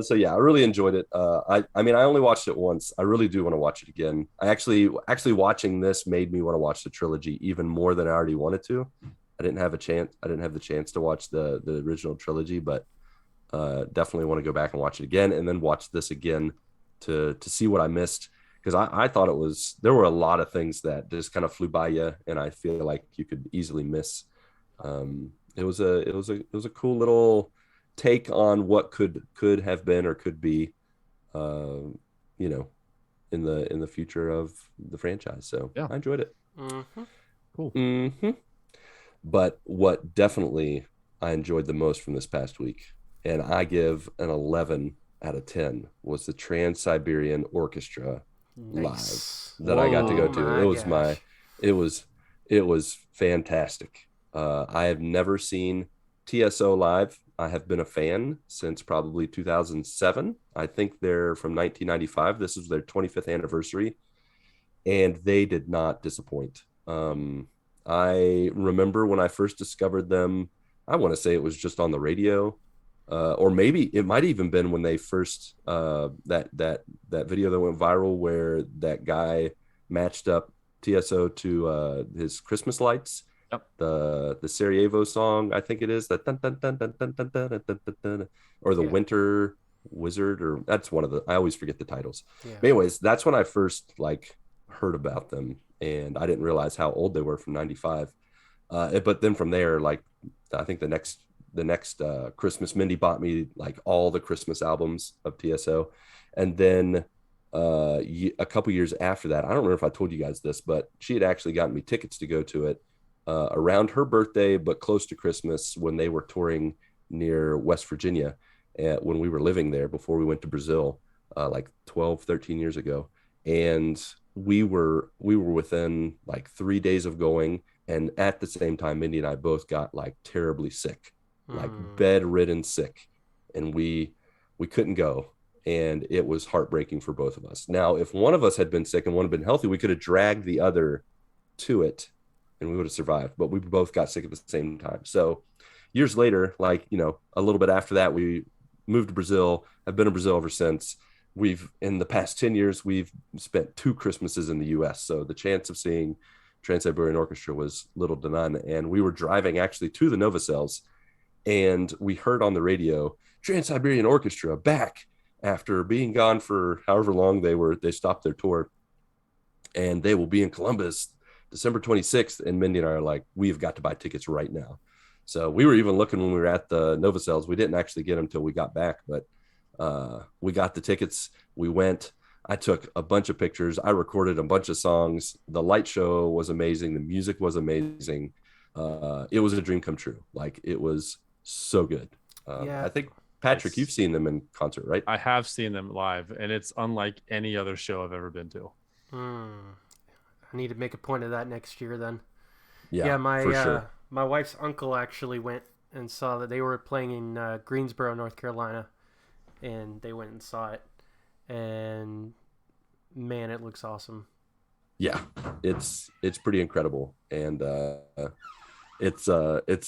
So yeah, I really enjoyed it. I mean, I only watched it once. I really do want to watch it again. I actually watching this made me want to watch the trilogy even more than I already wanted to. I didn't have a chance. I didn't have the chance to watch the original trilogy, but definitely want to go back and watch it again, and then watch this again to see what I missed, because I thought there were a lot of things that just kind of flew by you, and I feel like you could easily miss. It was a cool little take on what could have been or could be, uh, you know, in the future of the franchise. So Yeah. I enjoyed it. Mm-hmm. Cool. But what definitely I enjoyed the most from this past week, and I give an 11 out of 10, was the Trans-Siberian Orchestra Nice. live that I got to go Oh to. my It was gosh. it was fantastic. I have never seen TSO live. I have been a fan since probably 2007. I think they're from 1995. This is their 25th anniversary, and they did not disappoint. I remember when I first discovered them, I want to say it was just on the radio, or maybe it might even been when they first that video that went viral where that guy matched up TSO to his Christmas lights. Yep. The Sarajevo song, I think it is, that dun, dun, dun, dun, dun, dun, dun, dun, dun, dun, or the Yeah. winter. Wizard, or that's one of the, I always forget the titles. Yeah. But anyways, that's when I first like heard about them, and I didn't realize how old they were from 95. But then from there, like I think the next Christmas, Mindy bought me like all the Christmas albums of TSO. And then a couple years after that, I don't remember if I told you guys this, but she had actually gotten me tickets to go to it around her birthday, but close to Christmas, when they were touring near West Virginia, when we were living there before we went to Brazil, like 12, 13 years ago. And we were within like 3 days of going. And at the same time, Mindy and I both got like terribly sick, like bedridden sick. And we couldn't go. And it was heartbreaking for both of us. Now, if one of us had been sick and one had been healthy, we could have dragged the other to it and we would have survived. But we both got sick at the same time. So years later, like, a little bit after that, we moved to Brazil. I've been in Brazil ever since. In the past 10 years, we've spent 2 Christmases in the US. So the chance of seeing Trans-Siberian Orchestra was little to none. And we were driving actually to the Novosels, and we heard on the radio, Trans-Siberian Orchestra back after being gone for however long they stopped their tour, and they will be in Columbus December 26th. And Mindy and I are like, we've got to buy tickets right now. So we were even looking when we were at the Novosels. We didn't actually get them till we got back, but we got the tickets. We went. I took a bunch of pictures. I recorded a bunch of songs. The light show was amazing. The music was amazing. It was a dream come true. Like, it was so good. I think, Patrick, you've seen them in concert, right? I have seen them live, and it's unlike any other show I've ever been to. I need to make a point of that next year then. Yeah, for sure. My wife's uncle actually went and saw that they were playing in Greensboro, North Carolina, and they went and saw it. And man, it looks awesome. Yeah, it's pretty incredible. And it's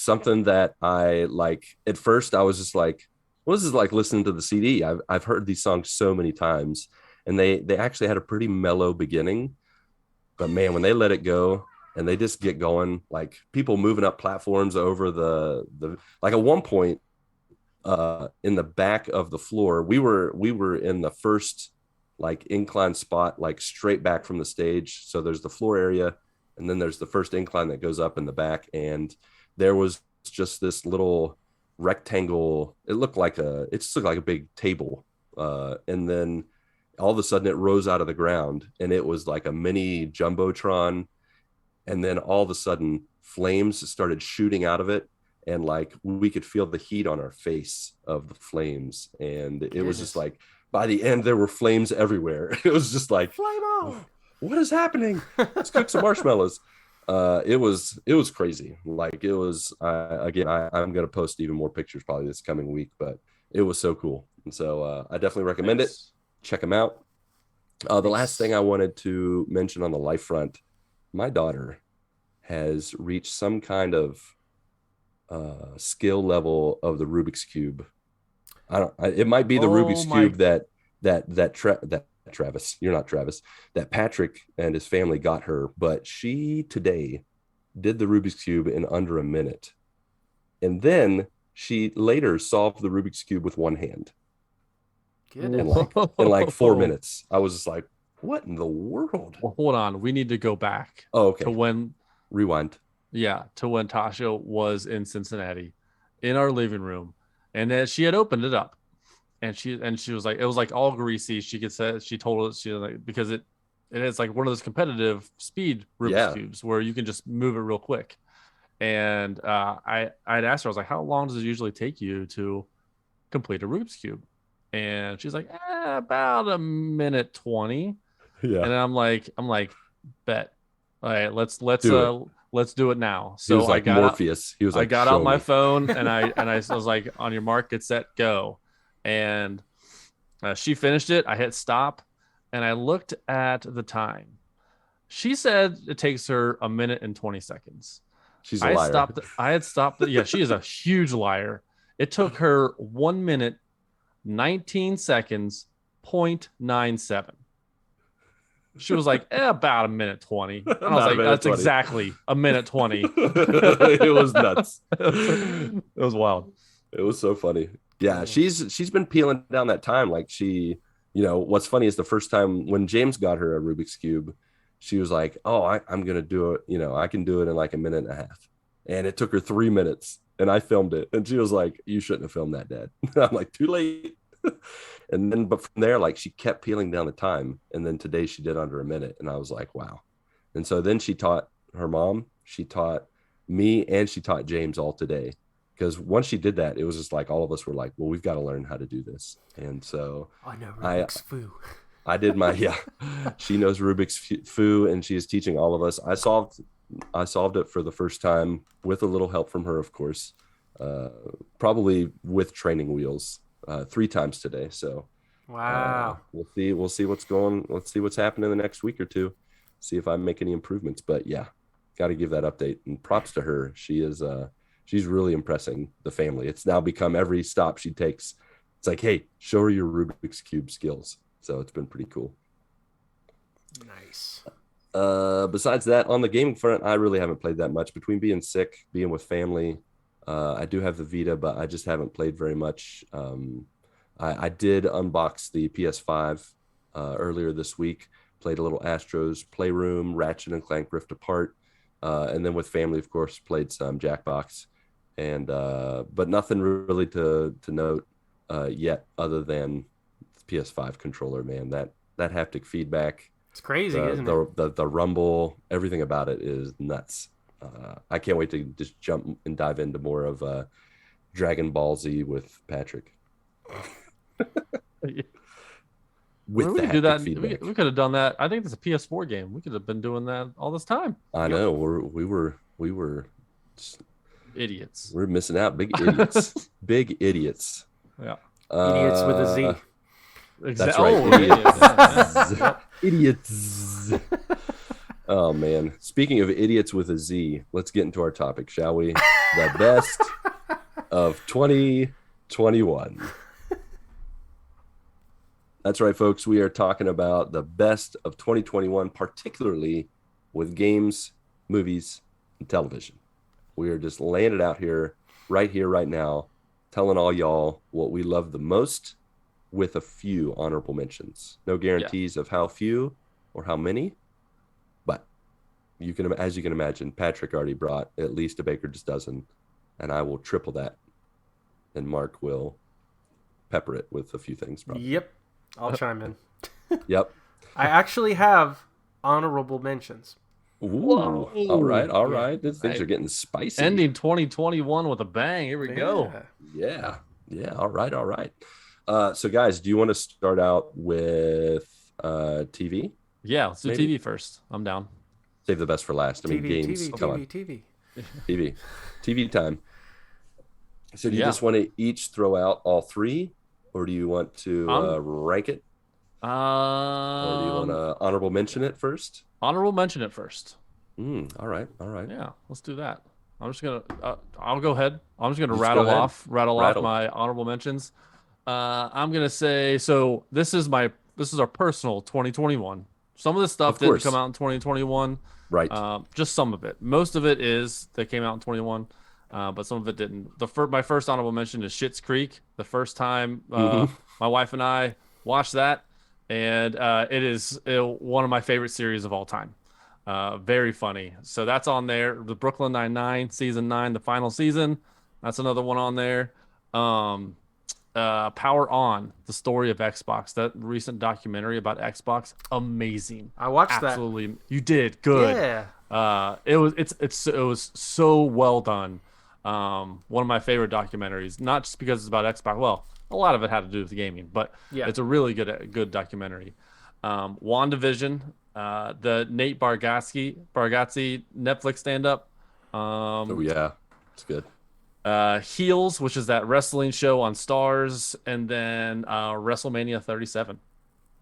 something that I like. At first I was just like, well, this is like listening to the CD. I've heard these songs so many times, and they actually had a pretty mellow beginning, but man, when they let it go and they just get going, like people moving up platforms over the like at one point in the back of the floor, we were in the first like incline spot, like straight back from the stage. So there's the floor area, and then there's the first incline that goes up in the back, and there was just this little rectangle. It just looked like a big table, and then all of a sudden it rose out of the ground, and it was like a mini jumbotron, and then all of a sudden flames started shooting out of it, and like we could feel the heat on our face of the flames, and it was just like, by the end there were flames everywhere. It was just like, flame on! What is happening? Let's cook some marshmallows. It was crazy. Like, it was again, I'm gonna post even more pictures probably this coming week, but it was so cool. And so I definitely recommend it. Check them out. The last thing I wanted to mention on the life front, my daughter has reached some kind of skill level of the Rubik's Cube. It might be the Rubik's Cube that Travis, you're not Travis, that Patrick and his family got her, but she today did the Rubik's Cube in under a minute. And then she later solved the Rubik's Cube with one hand. In like 4 minutes. I was just like, what in the world? Well, hold on. We need to go back. Oh, okay. To when Rewind. Yeah, to when Tasha was in Cincinnati in our living room, and then she had opened it up, and she was like, it was like all greasy. She told us, she was like, because it is like one of those competitive speed Rubik's Cubes where you can just move it real quick. And I'd asked her, I was like, how long does it usually take you to complete a Rubik's Cube? And she's like, about a minute 20. Yeah. And I'm like, bet. All right, let's do it now. So he was like, I got Morpheus. He was like, I got out my phone and I was like, on your mark, get set, go. And she finished it. I hit stop, and I looked at the time. She said it takes her a minute and 20 seconds. She's a liar. I had stopped. Yeah, she is a huge liar. It took her 1 minute, 19 seconds, 0.97. She was like, about a minute 20. And I was like, that's 20. exactly a minute 20. It was nuts. It was wild. It was so funny. Yeah, she's been peeling down that time. Like what's funny is the first time when James got her a Rubik's Cube, she was like, oh, I'm going to do it. I can do it in like a minute and a half. And it took her 3 minutes and I filmed it. And she was like, you shouldn't have filmed that, Dad. I'm like, too late. But from there, like she kept peeling down the time. And then today she did under a minute. And I was like, wow. And so then she taught her mom, she taught me, and she taught James all today. Because once she did that, it was just like all of us were like, well, we've got to learn how to do this. And so I know Rubik's Fu. I did she knows Rubik's Fu, and she is teaching all of us. I solved it for the first time with a little help from her, of course, probably with training wheels 3 times today. So wow, we'll see what's going. Let's see what's happening in the next week or two. See if I make any improvements. But yeah, got to give that update, and props to her. She's really impressing the family. It's now become every stop she takes. It's like, hey, show her your Rubik's Cube skills. So it's been pretty cool. Nice. Besides that, on the gaming front, I really haven't played that much. Between being sick, being with family, I do have the Vita, but I just haven't played very much. I did unbox the PS5 earlier this week. Played a little Astro's Playroom, Ratchet and Clank Rift Apart, and then with family, of course, played some Jackbox, and but nothing really to note yet, other than the PS5 controller. Man, that haptic feedback. It's crazy, isn't it? The rumble, everything about it is nuts. I can't wait to just jump and dive into more of Dragon Ball Z with Patrick. With we do that, we could have done that. I think it's a PS4 game. We could have been doing that all this time. I know. We were idiots. We're missing out. Big idiots. Big idiots. Yeah. Idiots with a Z. That's right. Idiots. Oh man. Speaking of idiots with a Z, let's get into our topic, shall we? The best of 2021. That's right, folks. We are talking about the best of 2021, particularly with games, movies, and television. We are just laying it out here, right now, telling all y'all what we love the most, with a few honorable mentions. No guarantees of how few or how many, but as you can imagine, Patrick already brought at least a baker's dozen, and I will triple that, and Mark will pepper it with a few things. Probably. Yep. I'll chime in. Yep. I actually have honorable mentions. Ooh, whoa. All right. These things are getting spicy. Ending 2021 with a bang. Here we go. Yeah. All right. So, guys, do you want to start out with TV? Yeah, let's do TV first. I'm down. Save the best for last. I mean, games. TV time. So, do you just want to each throw out all 3? Or do you want to rank it? Or do you want to honorable mention it first? Honorable mention it first. All right. Yeah, let's do that. I'm just gonna. I'll go ahead. I'm just gonna rattle off my honorable mentions. I'm gonna say so. This is our personal 2021. Some of this stuff didn't come out in 2021. Right. Just some of it. Most of it came out in 21. But some of it didn't. My first honorable mention is Schitt's Creek. The first time my wife and I watched that, and it is one of my favorite series of all time. Very funny. So that's on there. The Brooklyn Nine-Nine season 9, the final season. That's another one on there. Power On, the story of Xbox. That recent documentary about Xbox, amazing. I watched that. Absolutely, you did good. Yeah. It was so well done. One of my favorite documentaries, not just because it's about Xbox. Well, a lot of it had to do with the gaming, but it's a really good documentary. WandaVision, the Nate Bargatze Netflix stand-up. It's good. Heels, which is that wrestling show on Stars, and then WrestleMania 37.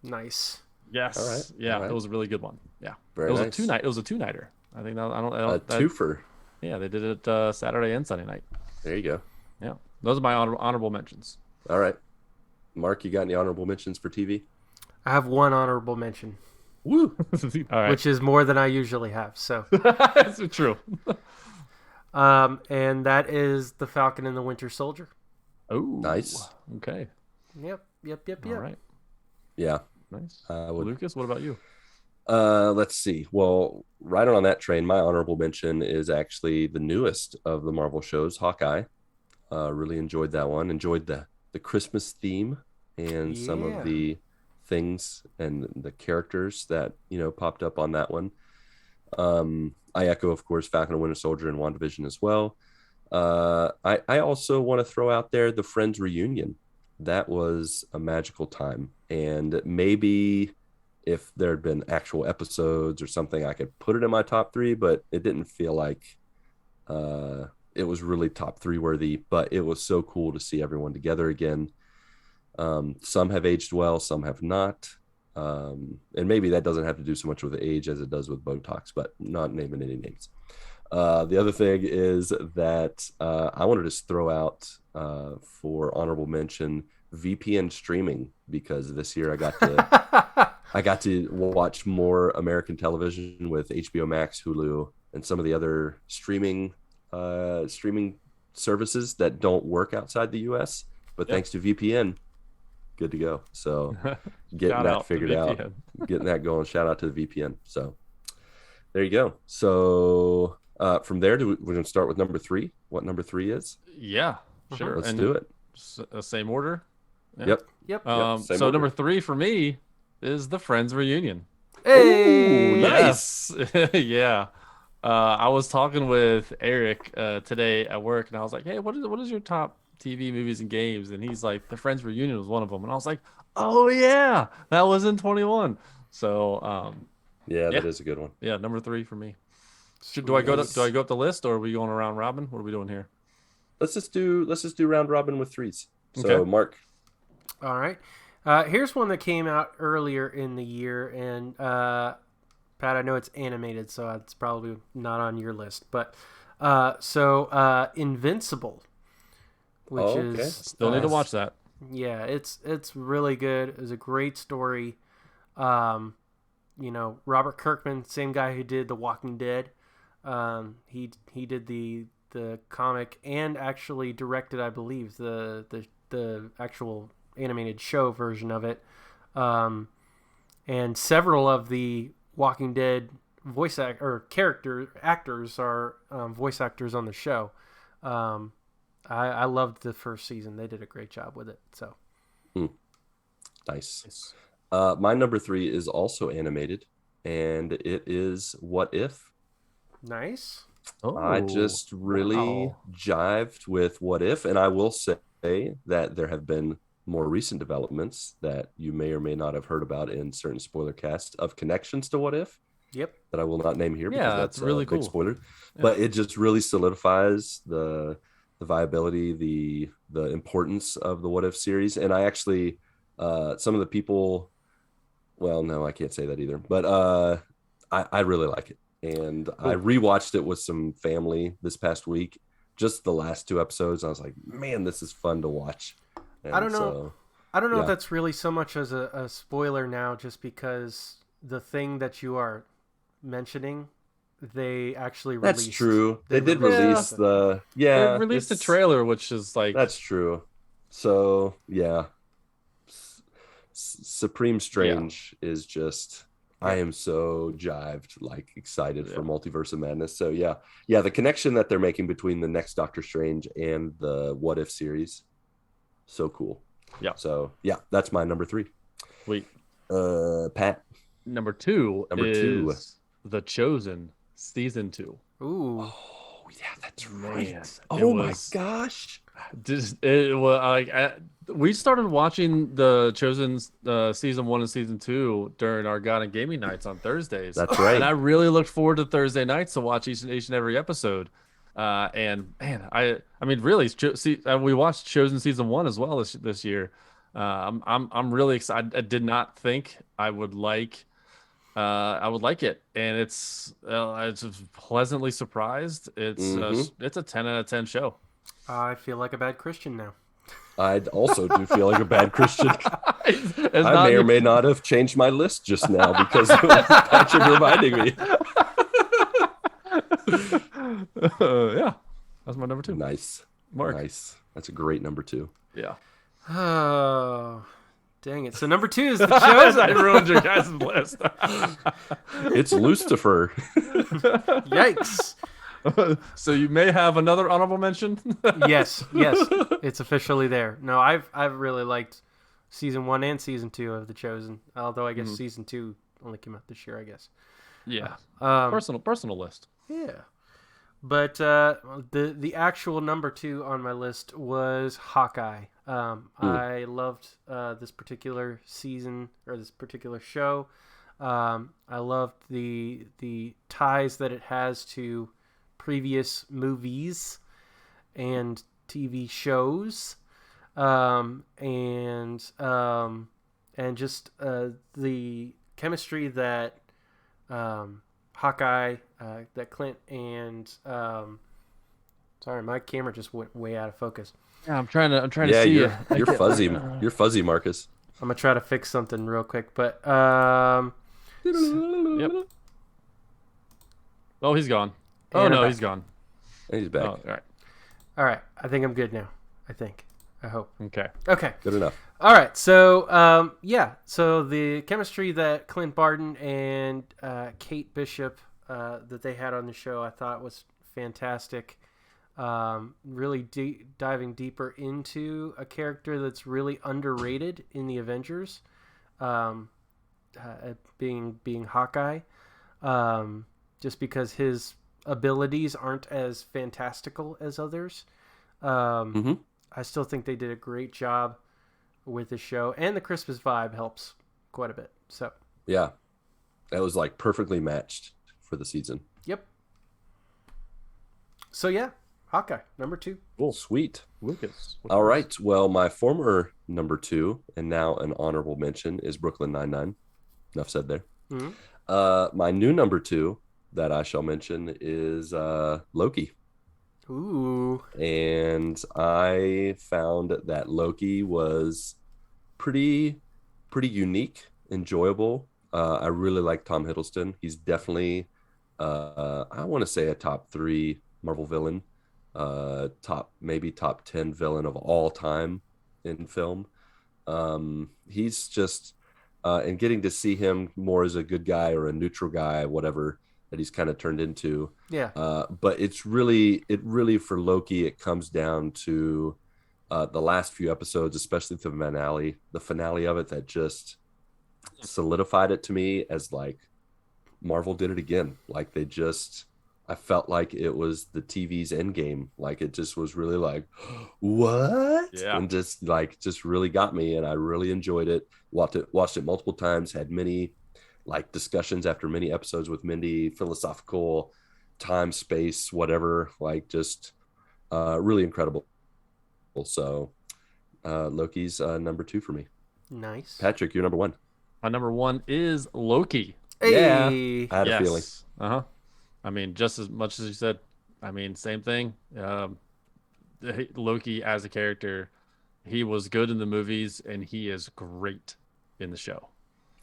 Nice. Yes. All right. Yeah, All right. it was a really good one. Yeah. Very nice. It was a two-nighter. I think that I don't a twofer. Yeah, they did it Saturday and Sunday night. There you go. Yeah, those are my honorable mentions. All right, Mark, you got any honorable mentions for TV? I have one honorable mention. Woo! All right. Which is more than I usually have. So that's true. And that is The Falcon and the Winter Soldier. Oh, Nice. Okay. Yep. All right. Yeah. Nice. I would. Lucas, what about you? Let's see. Well, right on that train, my honorable mention is actually the newest of the Marvel shows, Hawkeye. Really enjoyed that one. Enjoyed the Christmas theme and some of Yeah. the things and the characters that popped up on that one. I echo, of course, Falcon and Winter Soldier and WandaVision as well. I also want to throw out there the Friends reunion. That was a magical time, and maybe if there had been actual episodes or something, I could put it in my top three, but it didn't feel like it was really top three worthy. But it was so cool to see everyone together again. Some have aged well, some have not. And maybe that doesn't have to do so much with age as it does with Botox, but not naming any names. The other thing is that I want to just throw out for honorable mention VPN streaming, because this year I got to watch more American television with HBO Max, Hulu, and some of the other streaming services that don't work outside the US. But thanks to VPN, good to go. So getting that figured out, getting that going. Shout out to the VPN. So there you go. So from there, we're going to start with number three. What number three is? Yeah, sure. Let's do it. Same order. Yeah. Yep. So order. number three for me is the Friends reunion. Hey. Ooh, nice. Yes. Yeah. I was talking with Eric today at work, and I was like, "Hey, what is your top TV, movies, and games?" And he's like, "The Friends reunion was one of them." And I was like, "Oh yeah, that was in 21." So yeah, that is a good one. Yeah, number three for me. Do I go up the list, or are we going around robin? What are we doing here? Let's just do round robin with threes. So Okay. Mark. All right. Here's one that came out earlier in the year, and Pat, I know it's animated, so it's probably not on your list. But Invincible, which is still need to watch that. Yeah, it's really good. It was a great story. Robert Kirkman, same guy who did The Walking Dead. He did the comic and actually directed, I believe, the actual animated show version of it. And several of the Walking Dead actors are voice actors on the show. I loved the first season. They did a great job with it. So Nice. My number three is also animated, and it is What If. Nice. I just really jived with What If, and I will say that there have been more recent developments that you may or may not have heard about in certain spoiler casts of connections to What If. Yep. That I will not name here because that's really a big cool. spoiler. Yeah. But it just really solidifies the viability, the importance of the What If series. And I actually, some of the people, well, no, I can't say that either. But I really like it. And I rewatched it with some family this past week. Just the last two episodes, I was like, man, this is fun to watch. And I don't know. I don't know if yeah. that's really so much as a spoiler now, just because the thing that you are mentioning, they actually released. That's true. They did released release They released a trailer, which is like That's true. So yeah, Supreme Strange is just. I am so jived, like excited for Multiverse of Madness. So yeah, the connection that they're making between the next Doctor Strange and the What If series, so cool. Yeah. So yeah, that's my number three. Wait. Pat. Number two is The Chosen season 2. Ooh. Oh yeah, that's right. Man, oh my gosh. We started watching The Chosen season 1 and season 2 during our God and Gaming nights on Thursdays. That's right. And I really looked forward to Thursday nights to watch each and every episode. And man, I mean, really, we watched Chosen season 1 as well this year. I'm really excited. I did not think I would like it, and it's pleasantly surprised. It's a 10 out of 10 show. I feel like a bad Christian now. I also do feel like a bad Christian. I may or may not have changed my list just now because of Patrick reminding me. Yeah, that's my number 2. Nice. Mark. Nice. That's a great number 2. Yeah. Oh, dang it. So number 2 is The I Chosen. ruined your guys' list. It's Lucifer. Yikes. So you may have another honorable mention. Yes. It's officially there. No, I've really liked season 1 and season 2 of The Chosen. Although I guess season 2 only came out this year, I guess. Yeah. Um, Personal list. Yeah. But the actual number 2 on my list was Hawkeye. I loved this particular season or this particular show. I loved the ties that it has to previous movies and TV shows, and just the chemistry that Hawkeye, that Clint and sorry, my camera just went way out of focus. Yeah, I'm trying to see you're fuzzy. You're fuzzy, Marcus. I'm gonna try to fix something real quick, but Yep. Oh, he's gone. Oh And I'm no, back. he's gone. He's back. Oh, all right. I think I'm good now. I hope. okay. Okay. Good enough. All right. So so the chemistry that Clint Barton and Kate Bishop that they had on the show, I thought was fantastic. Really diving deeper into a character that's really underrated in the Avengers, being Hawkeye, just because his abilities aren't as fantastical as others. I still think they did a great job with the show, and the Christmas vibe helps quite a bit. So Yeah. That was like perfectly matched for the season. yep. So yeah, Hawkeye number 2. Cool. Sweet. Lucas. All right. Well, my former number 2 and now an honorable mention is Brooklyn Nine-Nine. Enough said there. My new number 2 that I shall mention is Loki. Ooh. And I found that Loki was pretty unique, enjoyable. I really like Tom Hiddleston. He's definitely, I want to say, a top 3 Marvel villain, top 10 villain of all time in film. He's just, and getting to see him more as a good guy or a neutral guy, whatever that he's kind of turned into. Yeah. But it really for Loki, it comes down to the last few episodes, especially the finale of it, that just solidified it to me as like Marvel did it again. Like I felt like it was the TV's endgame. Like it just was really like, what? Yeah. And just really got me, and I really enjoyed it. Watched it multiple times, had many like discussions after many episodes with Mindy, philosophical, time, space, whatever, like just really incredible. So Loki's number 2 for me. Nice. Patrick, you're number 1. My number 1 is Loki. Hey. I had a feeling. I mean, just as much as you said. I mean, same thing. Loki as a character, he was good in the movies, and he is great in the show.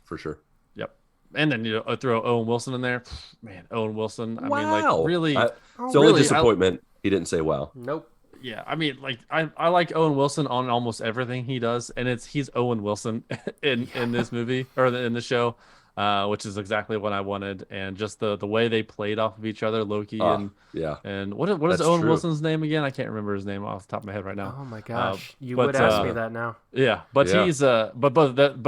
For sure. Yep. And then throw Owen Wilson in there. Man, Owen Wilson. I mean, Wow. like really. It's the only disappointment. He didn't say wow. Nope. Yeah, I mean, like I like Owen Wilson on almost everything he does, and he's Owen Wilson in this movie or in the show, which is exactly what I wanted, and just the way they played off of each other, Loki and what is That's Owen true. Wilson's name again? I can't remember his name off the top of my head right now. Oh my gosh, you but, would ask me that now. Yeah, but Yeah. he's but both them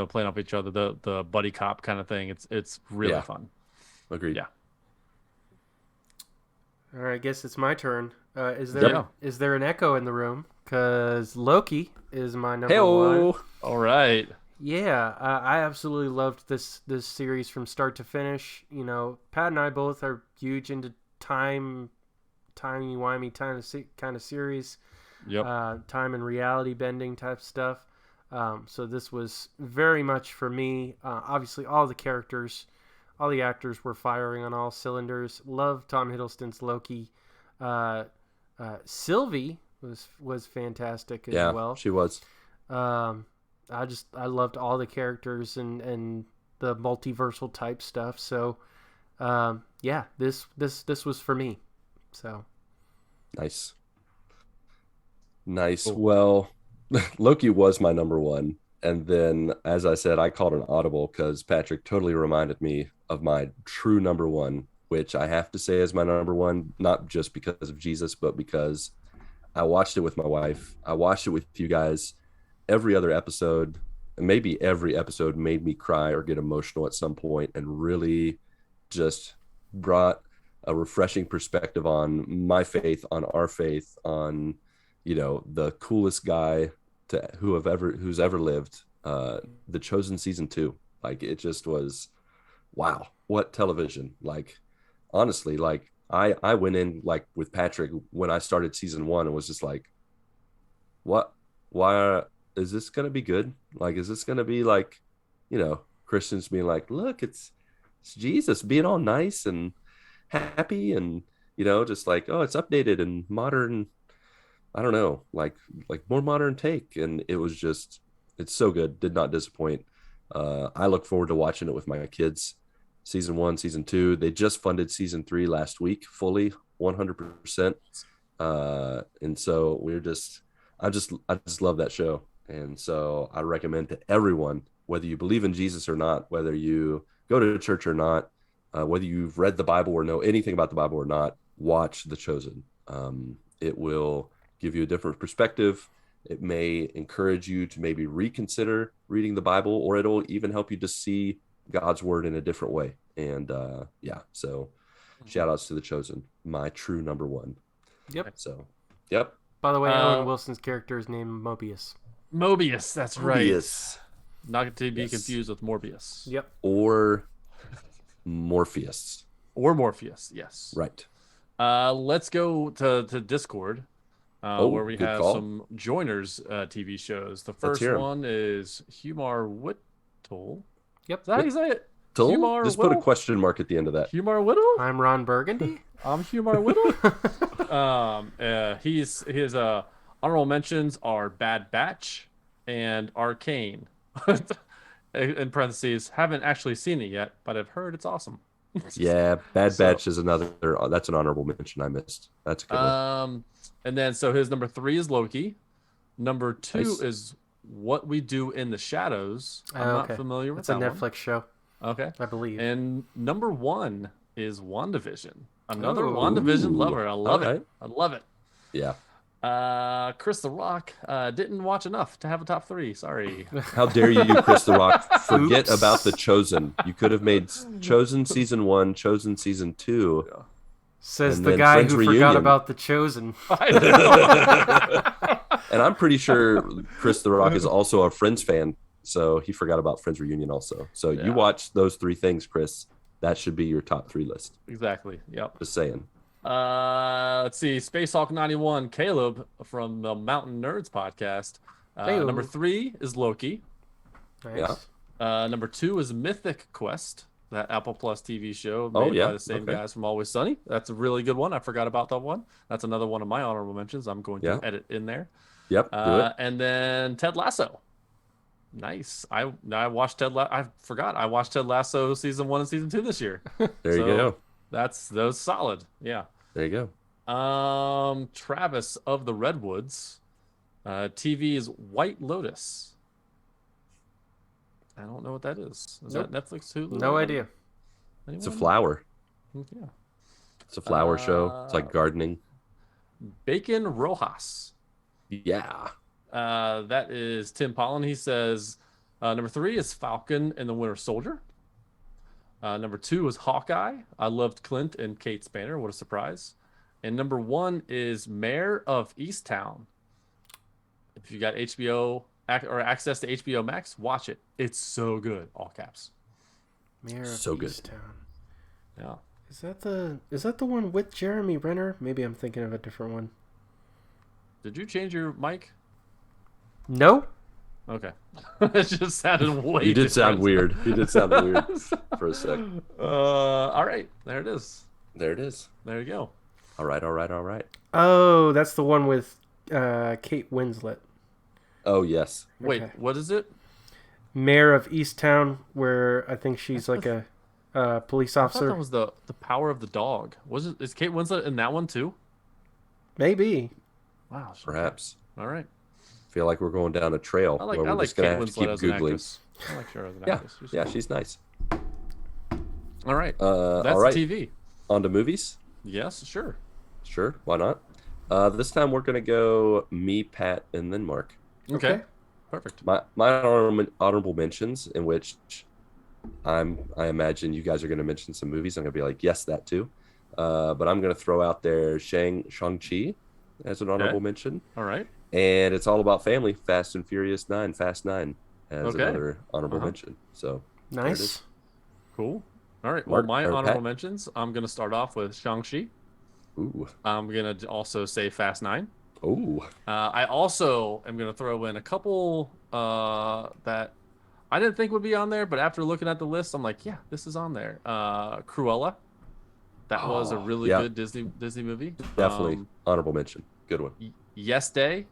playing off each other, the buddy cop kind of thing. It's really fun. Agreed. Yeah. All right, I guess it's my turn. Is there an echo in the room? Because Loki is my number Hey-o. 1. All right. Yeah, I absolutely loved this series from start to finish. You know, Pat and I both are huge into timey-wimey kind of series. Yep. Time and reality bending type stuff. So this was very much for me. Obviously, all the actors were firing on all cylinders. Love Tom Hiddleston's Loki. Sylvie was fantastic as well. Yeah, she was. I loved all the characters and the multiversal type stuff. So, this was for me. So, Nice. Nice. Cool. Well, Loki was my number one. And then, as I said, I called an audible because Patrick totally reminded me of my true number one, which I have to say is my number one, not just because of Jesus, but because I watched it with my wife. I watched it with you guys. Every other episode, maybe every episode made me cry or get emotional at some point and really just brought a refreshing perspective on my faith, on our faith, on, the coolest guy who's ever lived. The Chosen season 2. Like, it just was, wow, what television. Like, honestly, like I went in like with Patrick when I started season 1 and was just like, what, why is this gonna be good? Like, is this gonna be like, Christians being like, look, it's Jesus being all nice and happy and, just like, oh, it's updated and modern. I don't know, like more modern take. And it was just, it's so good. Did not disappoint. I look forward to watching it with my kids. Season 1, season 2. They just funded season 3 last week, fully 100%. And so I just love that show. And so I recommend to everyone, whether you believe in Jesus or not, whether you go to church or not, whether you've read the Bible or know anything about the Bible or not, watch The Chosen. It will give you a different perspective. It may encourage you to maybe reconsider reading the Bible, or it'll even help you to see God's word in a different way. And so shout outs to The Chosen, my true number one. Yep. So, yep. By the way, Owen Wilson's character is named Mobius. Mobius, that's Mobius. Right. Not to be confused with Morbius. Yep. Or Morpheus. Or Morpheus, yes. Right. Let's go to Discord, where we have some joiners TV shows. The first one is Humar Whittle. Yep. Is that how you say it? Humar Just Whittle? put a question mark at the end of that. Humar Whittle? I'm Ron Burgundy. I'm Humar Whittle. His honorable mentions are Bad Batch and Arcane. In parentheses, haven't actually seen it yet, but I've heard it's awesome. Yeah, Bad Batch is another. That's an honorable mention I missed. That's a good one. And then so his number 3 is Loki. Number 2 Nice. is What We Do in the Shadows. I'm not familiar with that. It's a Netflix show. Okay, I believe. And number 1 is WandaVision. Another WandaVision lover. I love it. I love it. Yeah. Chris the Rock didn't watch enough to have a top 3. Sorry. How dare you, Chris the Rock, forget about The Chosen? You could have made Chosen season 1, Chosen season 2. Yeah. Says the guy who forgot about The Chosen. And I'm pretty sure Chris the Rock is also a Friends fan, so he forgot about Friends Reunion also. So you watch those 3 things, Chris. That should be your top 3 list. Exactly. Yep. Just saying. Let's see. Space Hawk 91, Caleb from the Mountain Nerds podcast. Number 3 is Loki. Nice. Yeah. Number 2 is Mythic Quest, that Apple Plus TV show made by the same guys from Always Sunny. That's a really good one. I forgot about that one. That's another one of my honorable mentions. I'm going to edit in there. Yep. Do it. And then Ted Lasso. Nice. I watched I forgot. I watched Ted Lasso season 1 and season 2 this year. There you go. Those solid. Yeah. There you go. Travis of the Redwoods. TV is White Lotus. I don't know what that is. Is that Netflix too? No idea. Anyone? It's a flower. Yeah. It's a flower show. It's like gardening. Bacon Rojas. Yeah. That is Tim Pollen. He says number 3 is Falcon and the Winter Soldier. Number 2 is Hawkeye. I loved Clint and Kate Spanner. What a surprise. And number 1 is Mayor of Easttown. If you got HBO or access to HBO Max, watch it. It's so good. All caps. Mayor of Easttown. Yeah. Is that the one with Jeremy Renner? Maybe I'm thinking of a different one. Did you change your mic? No. Okay. It just sounded way You did different. sound weird. You did sound weird for a sec. All right. There it is. There it is. There you go. All right. Oh, that's the one with Kate Winslet. Oh, yes. Wait, what is it? Mayor of Easttown, where I think she's like a police I officer. thought that was the Power of the Dog. Is Kate Winslet in that one too? Maybe. Wow. Perhaps. All right. Feel like we're going down a trail I where we're like just gonna Kate have to Winslet keep as an googling. actress. I like her as an Yeah, actress. yeah, she's nice. All right. All That's right, TV. on to movies. Yes, sure. Sure, why not? This time we're gonna go me, Pat, and then Mark. Okay. Perfect. My honorable mentions, in which I imagine you guys are gonna mention some movies. I'm gonna be like, yes, that too. But I'm gonna throw out there Shang-Chi as an honorable mention. All right. And it's all about family. Fast and Furious 9, Fast 9 as Okay. another honorable mention. So there it Nice. is. Cool. All right. Mark, Well, my or honorable Pat? mentions, I'm going to start off with Shang-Chi. Ooh. I'm going to also say Fast 9. Ooh. I also am going to throw in a couple that I didn't think would be on there, but after looking at the list, I'm like, yeah, this is on there. Cruella. That was a really good Disney movie. Definitely honorable mention. Good one. Yes Day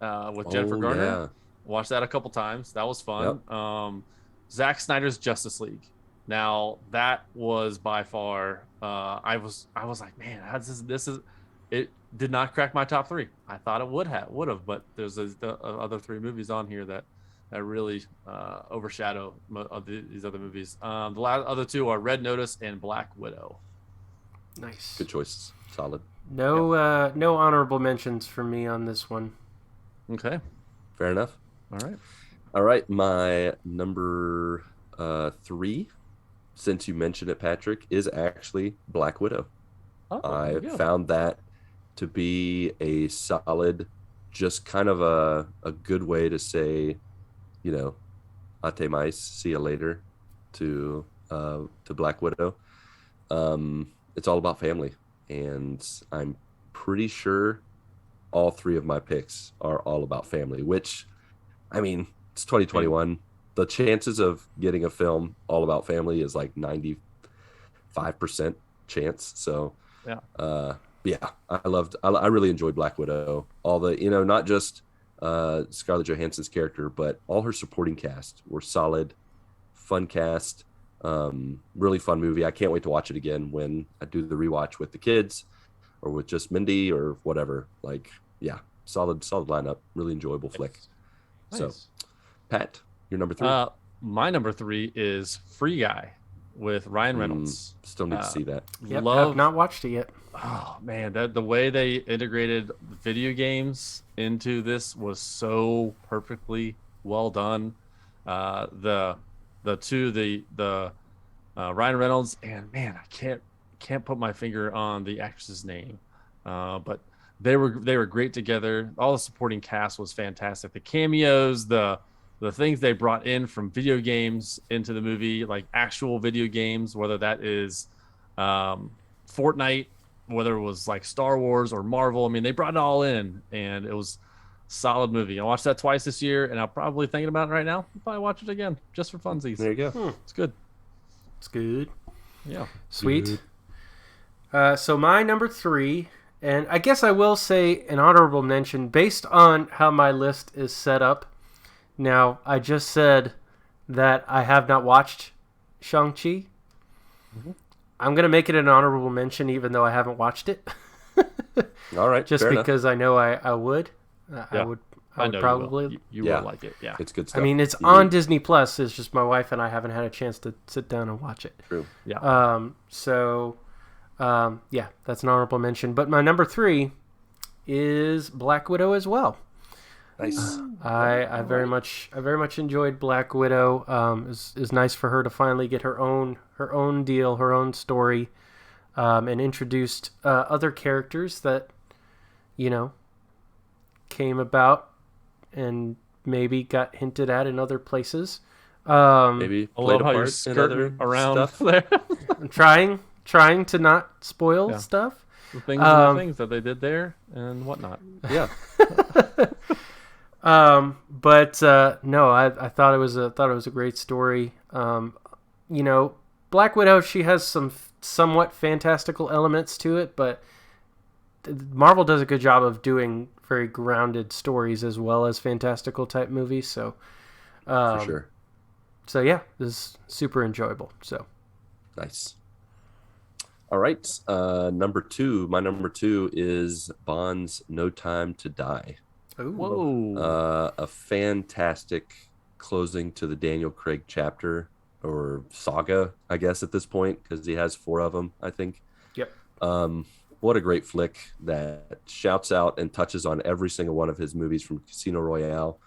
with Jennifer Garner. Yeah. Watched that a couple times. That was fun. Zack Snyder's Justice League. Now that was by far. I was like, man, this is. It did not crack my top 3. I thought it would have, but there's the other 3 movies on here that really overshadow these other movies. The other 2 are Red Notice and Black Widow. Nice. Good choices. Solid. No honorable mentions for me on this one. Okay. Fair enough. All right. My number 3, since you mentioned it, Patrick, is actually Black Widow. I found that to be a solid, just kind of a good way to say, ate mais, see you later, to Black Widow. It's all about family, and I'm pretty sure all 3 of my picks are all about family, which, I mean, it's 2021. The chances of getting a film all about family is like 95% chance. So I really enjoyed Black Widow. All the, not just Scarlett Johansson's character, but all her supporting cast were solid, fun cast. Really fun movie. I can't wait to watch it again when I do the rewatch with the kids or with just Mindy or whatever. Like, yeah, solid lineup. Really enjoyable flick. Nice. So, Pat, your number 3. My number 3 is Free Guy with Ryan Reynolds. Still need to see that. Yep, I've not watched it yet. Oh man, the way they integrated video games into this was so perfectly well done. The Ryan Reynolds and, man, I can't put my finger on the actress's name, but they were great together. All the supporting cast was fantastic. The cameos, the things they brought in from video games into the movie, like actual video games, whether that is Fortnite, whether it was like Star Wars or Marvel. I mean, they brought it all in, and it was a solid movie. I watched that twice this year, and I'm probably thinking about it right now. I'll probably watch it again just for funsies. There you go. It's good. It's good. Yeah. Sweet. So my number 3, and I guess I will say an honorable mention based on how my list is set up. Now, I just said that I have not watched Shang-Chi. Mm-hmm. I'm going to make it an honorable mention even though I haven't watched it. All right. Just because I know I would. I would probably. You will like it. Yeah. It's good stuff. I mean, it's on Disney Plus. It's just my wife and I haven't had a chance to sit down and watch it. True. Yeah. Yeah, that's an honorable mention. But my number 3 is Black Widow as well. Nice. I very much enjoyed Black Widow. It was nice for her to finally get her own deal, her own story, and introduced other characters that came about and maybe got hinted at in other places. Maybe I played love how a you're part in other skirting around stuff. there. I'm trying to not spoil stuff. The things that they did there and whatnot. Yeah. But no, I thought it was a great story. Black Widow, she has some somewhat fantastical elements to it, but Marvel does a good job of doing very grounded stories as well as fantastical type movies. So, For sure. So yeah, this is super enjoyable. So Nice. All right. Number two. My number two is Bond's No Time to Die. Ooh. Whoa. A fantastic closing to the Daniel Craig chapter or saga, I guess, at this point, because he has 4 of them, I think. Yep. What a great flick that shouts out and touches on every single one of his movies from Casino Royale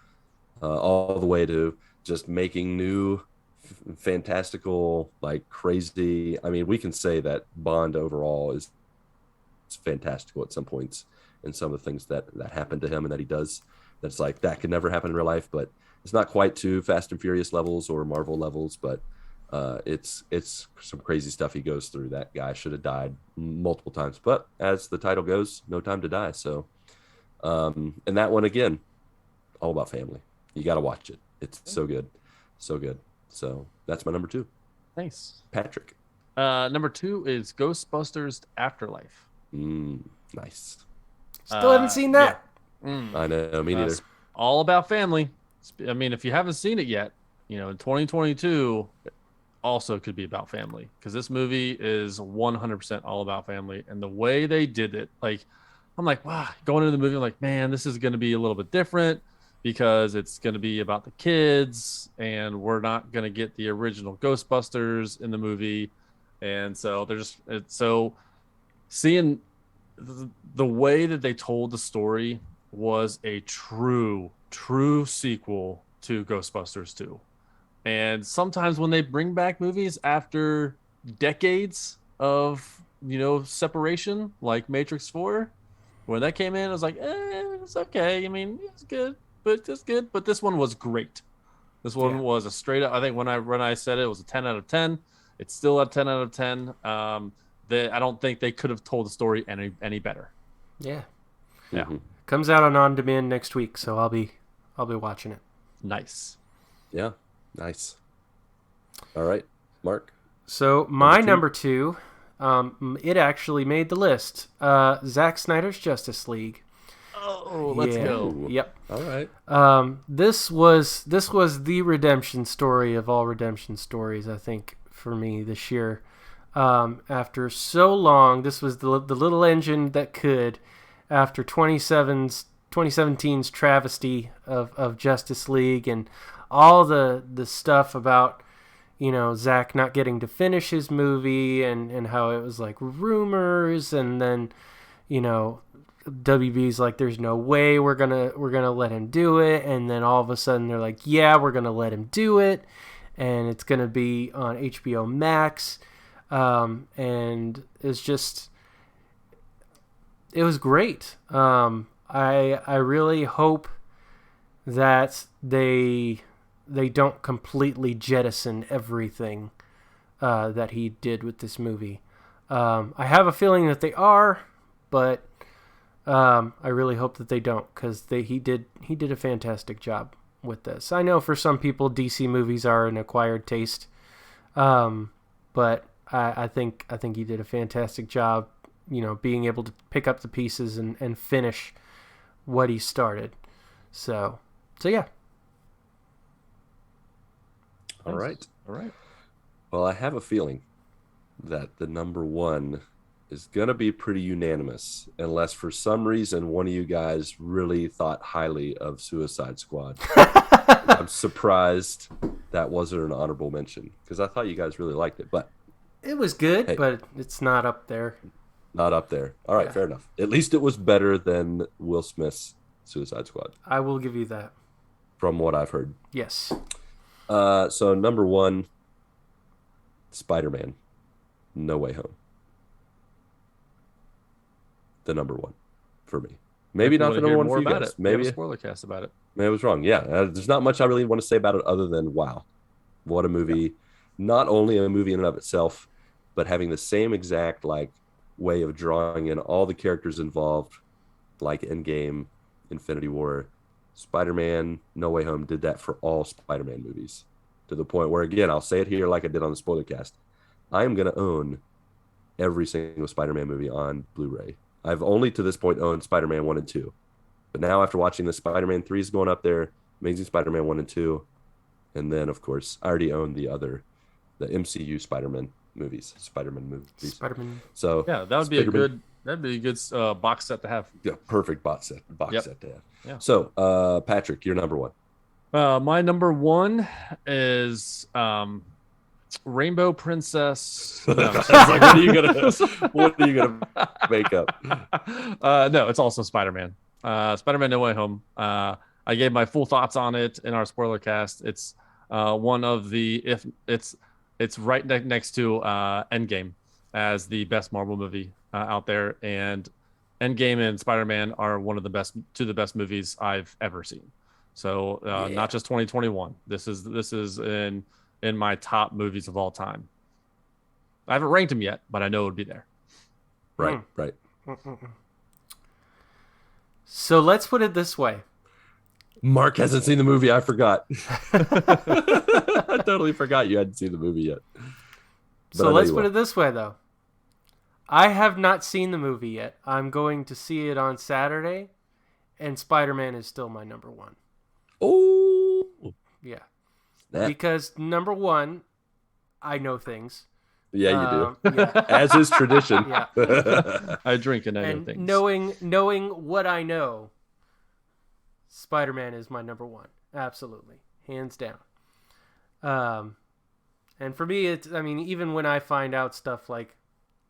all the way to just making new fantastical, like crazy. I mean, we can say that Bond overall is fantastical at some points, and some of the things that happen to him and that he does. That's like that could never happen in real life, but it's not quite to Fast and Furious levels or Marvel levels, but it's some crazy stuff he goes through. That guy should have died multiple times, but as the title goes, no time to die. So, and that one again, all about family. You got to watch it. It's so good, so good. So that's my number two. Nice. Patrick. Number 2 is Ghostbusters Afterlife. Nice. Still haven't seen that. Yeah. I know, me neither. All about family. I mean, if you haven't seen it yet, in 2022, it also could be about family, because this movie is 100% all about family. And the way they did it, like, I'm like, wow, going into the movie, I'm like, man, this is going to be a little bit different because it's going to be about the kids, and we're not going to get the original Ghostbusters in the movie. And so seeing the way that they told the story was a true sequel to Ghostbusters 2. And sometimes when they bring back movies after decades of, separation, like Matrix 4, when that came in, I was like, it's okay. I mean, it's good, but it's good. But this one was great. This one was a straight up, I think when I said it was a 10 out of 10. It's still a 10 out of 10. I don't think they could have told the story any better. Yeah. Yeah. Mm-hmm. Comes out on demand next week, so I'll be watching it. Nice. Yeah, nice. All right, Mark. So my number two, it actually made the list. Zack Snyder's Justice League. Oh, let's go. Yep. All right. This was the redemption story of all redemption stories, I think, for me this year. After so long, this was the little engine that could, after 2017's travesty of Justice League and all the stuff about, Zack not getting to finish his movie and how it was like rumors, and then, WB's like, there's no way we're gonna let him do it, and then all of a sudden they're like, yeah, we're gonna let him do it, and it's gonna be on HBO Max, and it was great. I really hope that they don't completely jettison everything that he did with this movie. I have a feeling that they are, but I really hope that they don't, because he did a fantastic job with this. I know for some people DC movies are an acquired taste, but I think he did a fantastic job, being able to pick up the pieces and finish what he started. So yeah. All right. All right. Well, I have a feeling that the number one is going to be pretty unanimous, unless for some reason one of you guys really thought highly of Suicide Squad. I'm surprised that wasn't an honorable mention, because I thought you guys really liked it, but it was good, hey, but it's not up there. Not up there. All right, fair enough. At least it was better than Will Smith's Suicide Squad. I will give you that. From what I've heard. Yes. So number one, Spider-Man, No Way Home. The number one for me. Maybe not the number one for you guys. Maybe a spoiler cast about it. Maybe I was wrong. Yeah, there's not much I really want to say about it other than wow, what a movie! Yeah. Not only a movie in and of itself, but having the same exact way of drawing in all the characters involved, like Endgame, Infinity War, Spider-Man, No Way Home did that for all Spider-Man movies, to the point where, again, I'll say it here like I did on the spoiler cast, I am going to own every single Spider-Man movie on Blu-ray. I've only to this point owned Spider-Man 1 and 2. But now after watching this, Spider-Man 3 is going up there, Amazing Spider-Man 1 and 2, and then, of course, I already own the MCU Spider-Man movies, Spider-Man movies. Spider-Man. So Yeah, that'd be a good box set to have. Yeah, perfect box set Yep. to have. Yeah. So, Patrick, you're number one. My number one is Rainbow Princess. No, I was like, what are you gonna make up? No, it's also Spider-Man. Spider-Man No Way Home. I gave my full thoughts on it in our spoiler cast. It's one of the it's right next to Endgame as the best Marvel movie out there, and Endgame and Spider-Man are two of the best movies I've ever seen. So not just 2021. This is in my top movies of all time. I haven't ranked them yet, but I know it would be there. Right. So let's put it this way. Mark hasn't seen the movie. I forgot. I totally forgot you hadn't seen the movie yet. So let's put it this way, though. I have not seen the movie yet. I'm going to see it on Saturday, and Spider-Man is still my number one. Oh, yeah. Because number one, I know things. Yeah, you do. Yeah. As is tradition. Yeah. I drink and I know things. Knowing what I know, Spider-Man is my number one. Absolutely. Hands down. And for me, even when I find out stuff, like,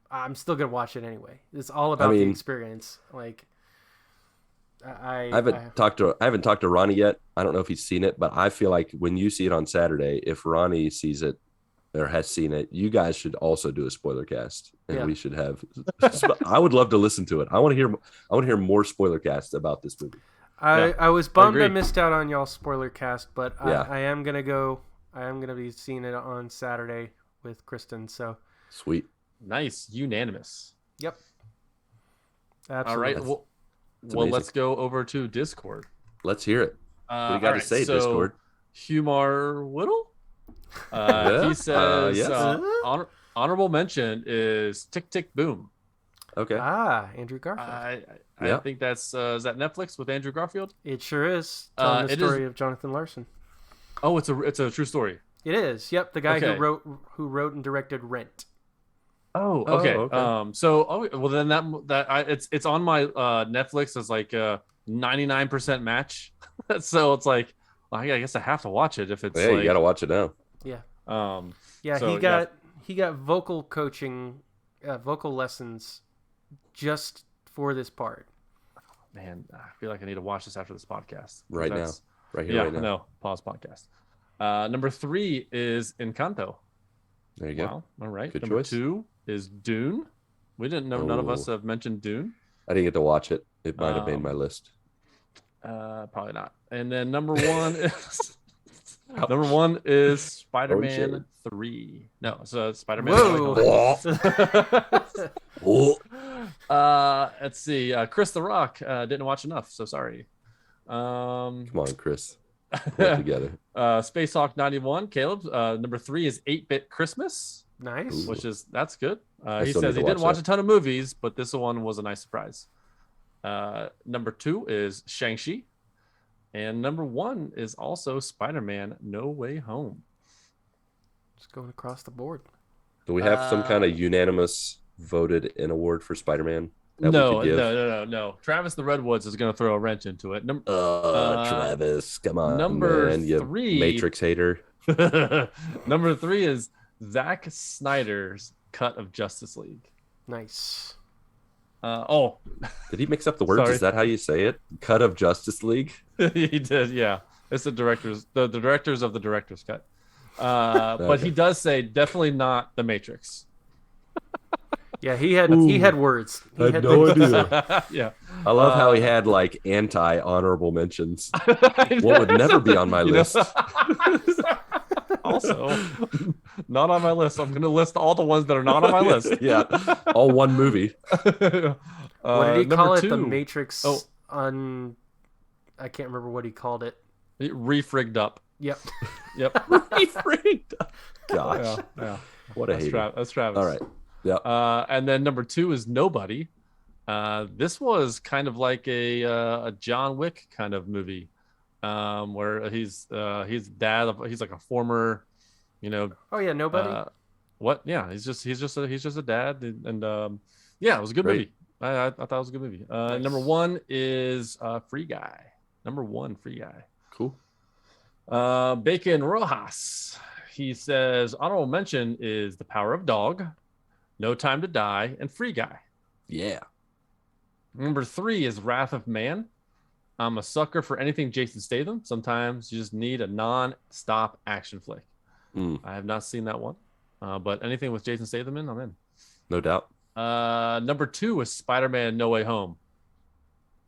I'm still going to watch it anyway. It's all about the experience. Like, I haven't talked to Ronnie yet. I don't know if he's seen it, but I feel like when you see it on Saturday, if Ronnie sees it or has seen it, you guys should also do a spoiler cast, and we should have. I would love to listen to it. I want to hear more spoiler casts about this movie. I was bummed I missed out on y'all's spoiler cast, but I am gonna go. I am gonna be seeing it on Saturday with Kristen. So sweet, nice, unanimous. Yep. Absolutely. All right. Well, let's go over to Discord. Let's hear it. What do you got to say, Discord? Humar Whittle? He says, yes. Honorable mention is Tick, Tick, Boom. Okay. Andrew Garfield. I think that's, is that Netflix with Andrew Garfield? It sure is. Telling the story of Jonathan Larson. Oh, it's a true story. It is. Yep. The guy who wrote and directed Rent. Oh, okay. It's on my Netflix as like a 99% match. So it's like, well, I guess I have to watch it if it's. Yeah, you got to watch it now. Yeah. He got vocal coaching, vocal lessons, just for this part. Man, I feel like I need to watch this after this podcast. Right now. No, pause podcast. Number 3 is Encanto. There you go. Wow. All right. Good Number choice. 2 is Dune. We didn't know. None of us have mentioned Dune. I didn't get to watch it. It might have made my list. Probably not. And then number 1 is Spider-Man 3. No, so Spider-Man. Whoa. Let's see. Chris the Rock didn't watch enough, so sorry. Come on, Chris. Work together. Space Hawk 91. Caleb. Number 3 is 8-Bit Christmas. Nice. That's good. He says he didn't watch a ton of movies, but this one was a nice surprise. Number 2 is Shang-Chi. And number 1 is also Spider-Man No Way Home. Just going across the board. Do we have some kind of unanimous voted in award for Spider-Man? No. Travis the Redwoods is going to throw a wrench into it. Travis, come on, number man, you 3, Matrix hater. Number 3 is Zack Snyder's cut of Justice League. Nice. Did he mix up the words? Sorry. Is that how you say it? Cut of Justice League? He did, yeah. It's the directors of the director's cut. But he does say definitely not the Matrix. Yeah, he had words. I had no idea. Yeah. I love how he had like anti-honorable mentions. What would never be on my list. Also, not on my list. I'm going to list all the ones that are not on my list. Yeah, all one movie. What did he call it? 2. The Matrix I can't remember what he called it. Refrigged up. Yep. Refrigged up. Gosh. Yeah. What a hater. That's Travis. All right. Yeah. And then number 2 is Nobody. This was kind of like a John Wick kind of movie, where he's dad. He's like a former, Oh yeah, Nobody. What? Yeah, he's just a dad, and yeah, it was a good Great. movie. I thought it was a good movie. Number one is Free Guy. Number one, Free Guy. Cool. Bacon Rojas. He says honorable mention is The Power of Dog, No Time to Die, and Free Guy. Yeah. Number 3 is Wrath of Man. I'm a sucker for anything Jason Statham. Sometimes you just need a non-stop action flick. I have not seen that one, but anything with Jason Statham in, I'm in. No doubt. Number 2 is Spider-Man No Way Home.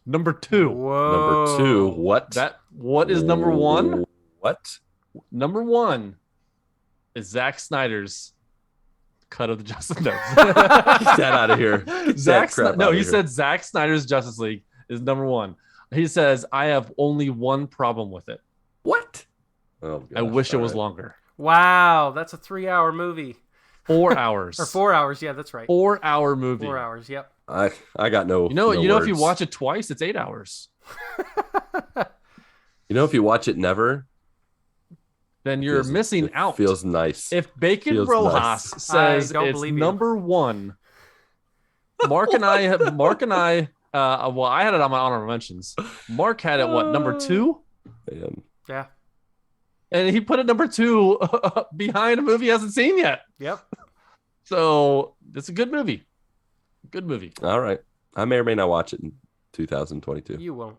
Number 2. Whoa. Number 2. What? What is number 1? What? Number 1 is Zack Snyder's cut of the Justice League. Get that out of here. He said Zack Snyder's Justice League is number 1. He says, I have only one problem with it. What? Oh, gosh. I wish it was longer. Wow, that's a 3-hour movie. 4 hours. Or 4 hours, yeah, that's right. 4-hour movie. 4 hours, yep. I got no. You know, words. if you watch it twice, it's 8 hours. If you watch it never, then you're missing out. Feels nice. If Bacon Rojas says it's number 1, Mark and I, well, I had it on my honorable mentions. Mark had it number 2? Man. Yeah. And he put it number 2 behind a movie he hasn't seen yet. Yep. So it's a good movie. Good movie. All right. I may or may not watch it in 2022. You won't.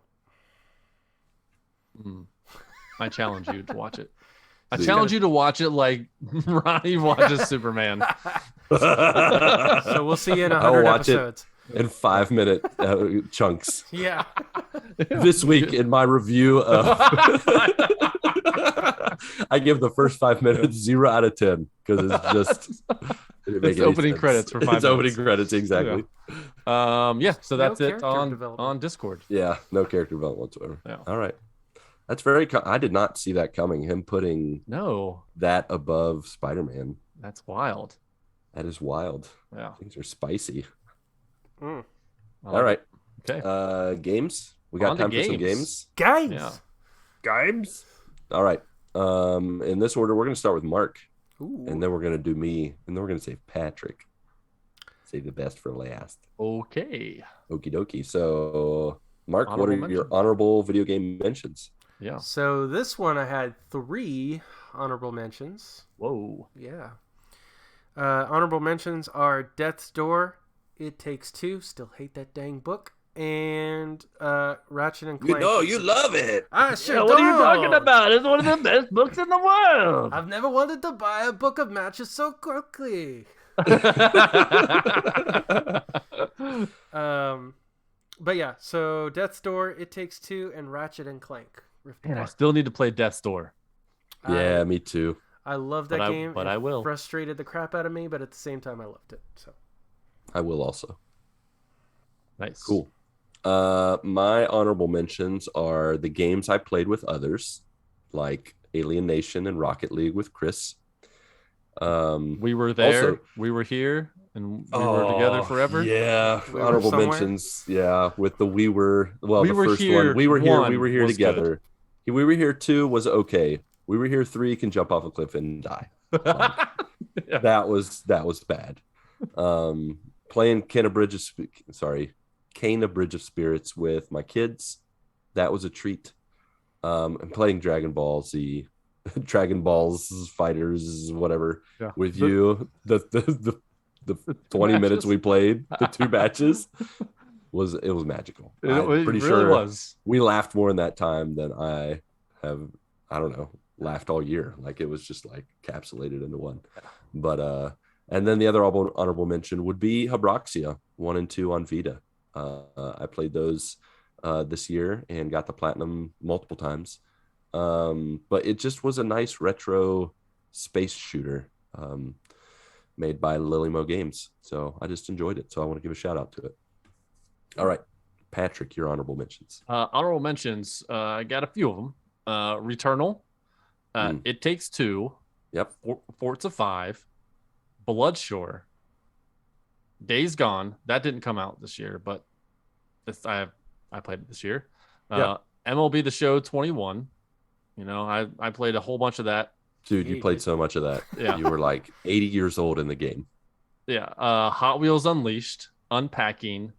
I challenge you to watch it. I challenge you to watch it like Ronnie watches Superman. So we'll see you in 100 episodes. In 5-minute chunks. Yeah. This week in my review of I give the first 5 minutes 0 out of 10 because it's just it's opening credits for 5 minutes. It's opening credits, exactly. Yeah, so that's it on Discord. Yeah, no character development whatsoever. Yeah. All right. That's very I did not see that coming. Him putting that above Spider-Man. That's wild. That is wild. Yeah. Things are spicy. All right. Okay. Games. We got time for some games. Games. Yeah. Games. All right. In this order, we're going to start with Mark. Ooh. And then we're going to do me. And then we're going to save Patrick. Save the best for last. Okay. Okie dokie. So, Mark, Honorable what are your honorable video game mentions? Yeah. So this one I had 3 honorable mentions. Whoa. Yeah. Honorable mentions are Death's Door, It Takes Two, still hate that dang book, and Ratchet and Clank. You love it. I sure What are you talking about? It's one of the best books in the world. I've never wanted to buy a book of matches so quickly. But yeah, so Death's Door, It Takes Two, and Ratchet and Clank. And I still need to play Death's Door. Yeah, me too. I love that game. But I will. Frustrated the crap out of me, but at the same time, I loved it. So I will also. Nice. Cool. My honorable mentions are the games I played with others, like Alien Nation and Rocket League with Chris. We were there. Also, we were here, and we were together forever. Yeah, honorable mentions. Yeah, with the we were the first here, one. We were here together. Good. We were here 2 was okay. We were here 3 can jump off a cliff and die. Yeah. That was bad. Playing Kane, a Bridge of Spirits with my kids. That was a treat. And playing Dragon Balls Fighters, whatever, with you. The 20 minutes we played, the 2 matches, was magical. I'm pretty sure was. We laughed more in that time than I have, I don't know, laughed all year. Like it was just like encapsulated into one. But and then the other honorable mention would be Habroxia 1 and 2 on Vita. I played those this year and got the platinum multiple times. But it just was a nice retro space shooter made by Lilimo Games. So I just enjoyed it. So I want to give a shout out to it. All right, Patrick, your honorable mentions. Honorable mentions. I got a few of them. Returnal, It Takes Two. Yep. Forza 5, Bloodshore, Days Gone. That didn't come out this year, but I played it this year. MLB The Show 21. I played a whole bunch of that. Dude, Yeah, you you played did. so much of that. Yeah. You were like 80 years old in the game. Yeah. Hot Wheels Unleashed, Unpacking,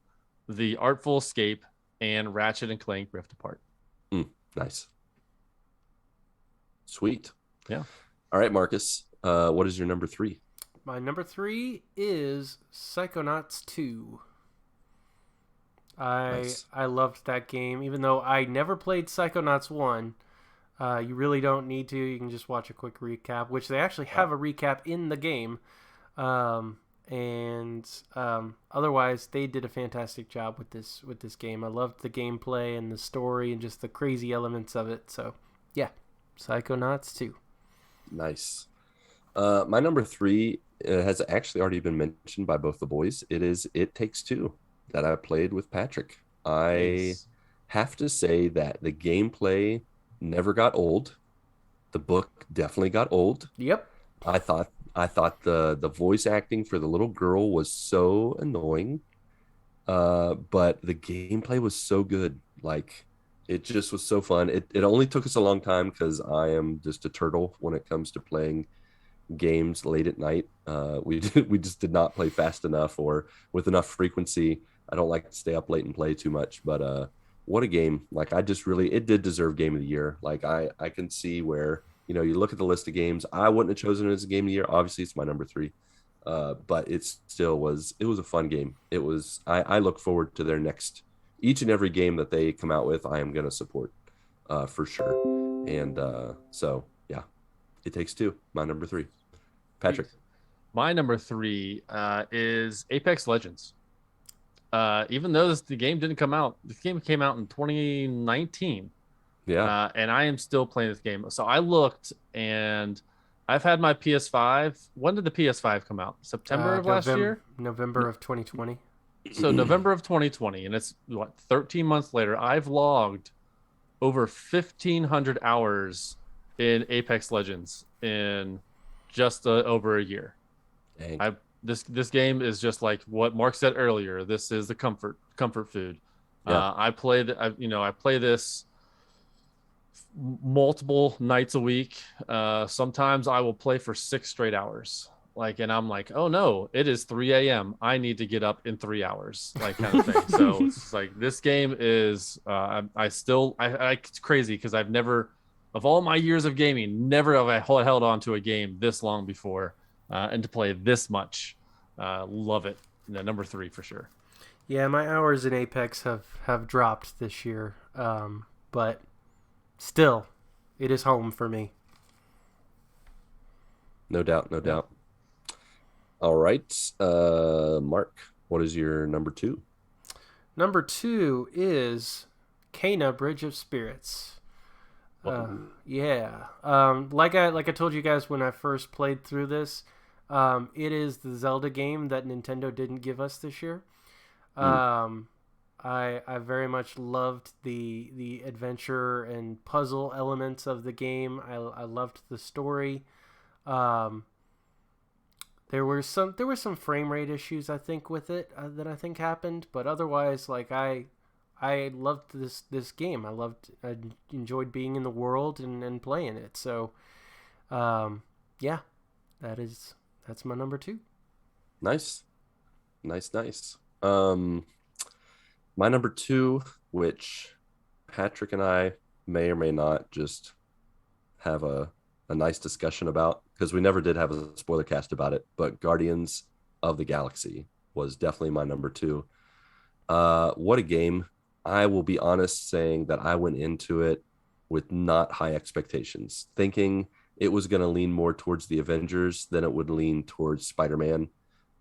The Artful Escape, and Ratchet and Clank Rift Apart. Nice. Sweet. Yeah. All right, Marcus. What is your number 3? My number 3 is Psychonauts 2. Nice. I loved that game, even though I never played Psychonauts 1. You really don't need to. You can just watch a quick recap, which they actually have a recap in the game. Otherwise, they did a fantastic job with this game. I loved the gameplay and the story and just the crazy elements of it. So, yeah, Psychonauts 2. Nice. My number 3 has actually already been mentioned by both the boys. It is It Takes Two that I played with Patrick. I Nice. have to say that the gameplay never got old. The book definitely got old. Yep. I thought the voice acting for the little girl was so annoying. But the gameplay was so good. Like it just was so fun. It only took us a long time because I am just a turtle when it comes to playing games late at night. We just did not play fast enough or with enough frequency. I don't like to stay up late and play too much, but what a game. Like I just really it did deserve game of the year. Like I can see where, you look at the list of games, I wouldn't have chosen it as a game of the year. Obviously it's my number 3. But it was a fun game. I look forward to their next each and every game that they come out with. I am going to support for sure. And so yeah, It Takes Two, my number 3. Patrick. My number 3 is Apex Legends. Even though the game didn't come out, this game came out in 2019. Yeah. And I am still playing this game. So I looked, and I've had my PS5. When did the PS5 come out? September of last year? November of 2020. So November of 2020, and it's 13 months later. I've logged over 1,500 hours in Apex Legends in just over a year. Dang. This game is just like what Mark said earlier. This is the comfort food. Yeah. I play this multiple nights a week. Sometimes I will play for 6 straight hours. And I'm like, oh no, it is 3 a.m. I need to get up in 3 hours, like kind of thing. So it's like this game is, it's crazy because I've never, of all my years of gaming, never have I held on to a game this long before, and to play this much. Love it. Number 3 for sure. Yeah, my hours in Apex have dropped this year, but still, it is home for me. No doubt. No doubt. All right. Mark, what is your number 2? Number 2 is Kena Bridge of Spirits. Yeah. Like I told you guys when I first played through this, it is the Zelda game that Nintendo didn't give us this year. I very much loved the adventure and puzzle elements of the game. I loved the story. There were some frame rate issues I think with it that I think happened, but otherwise, like I loved this game. I enjoyed being in the world and playing it. So, yeah, that's my number 2. Nice. My number 2, which Patrick and I may or may not just have a nice discussion about, because we never did have a spoiler cast about it, but Guardians of the Galaxy was definitely my number 2. What a game. I will be honest saying that I went into it with not high expectations, thinking it was going to lean more towards the Avengers than it would lean towards Spider-Man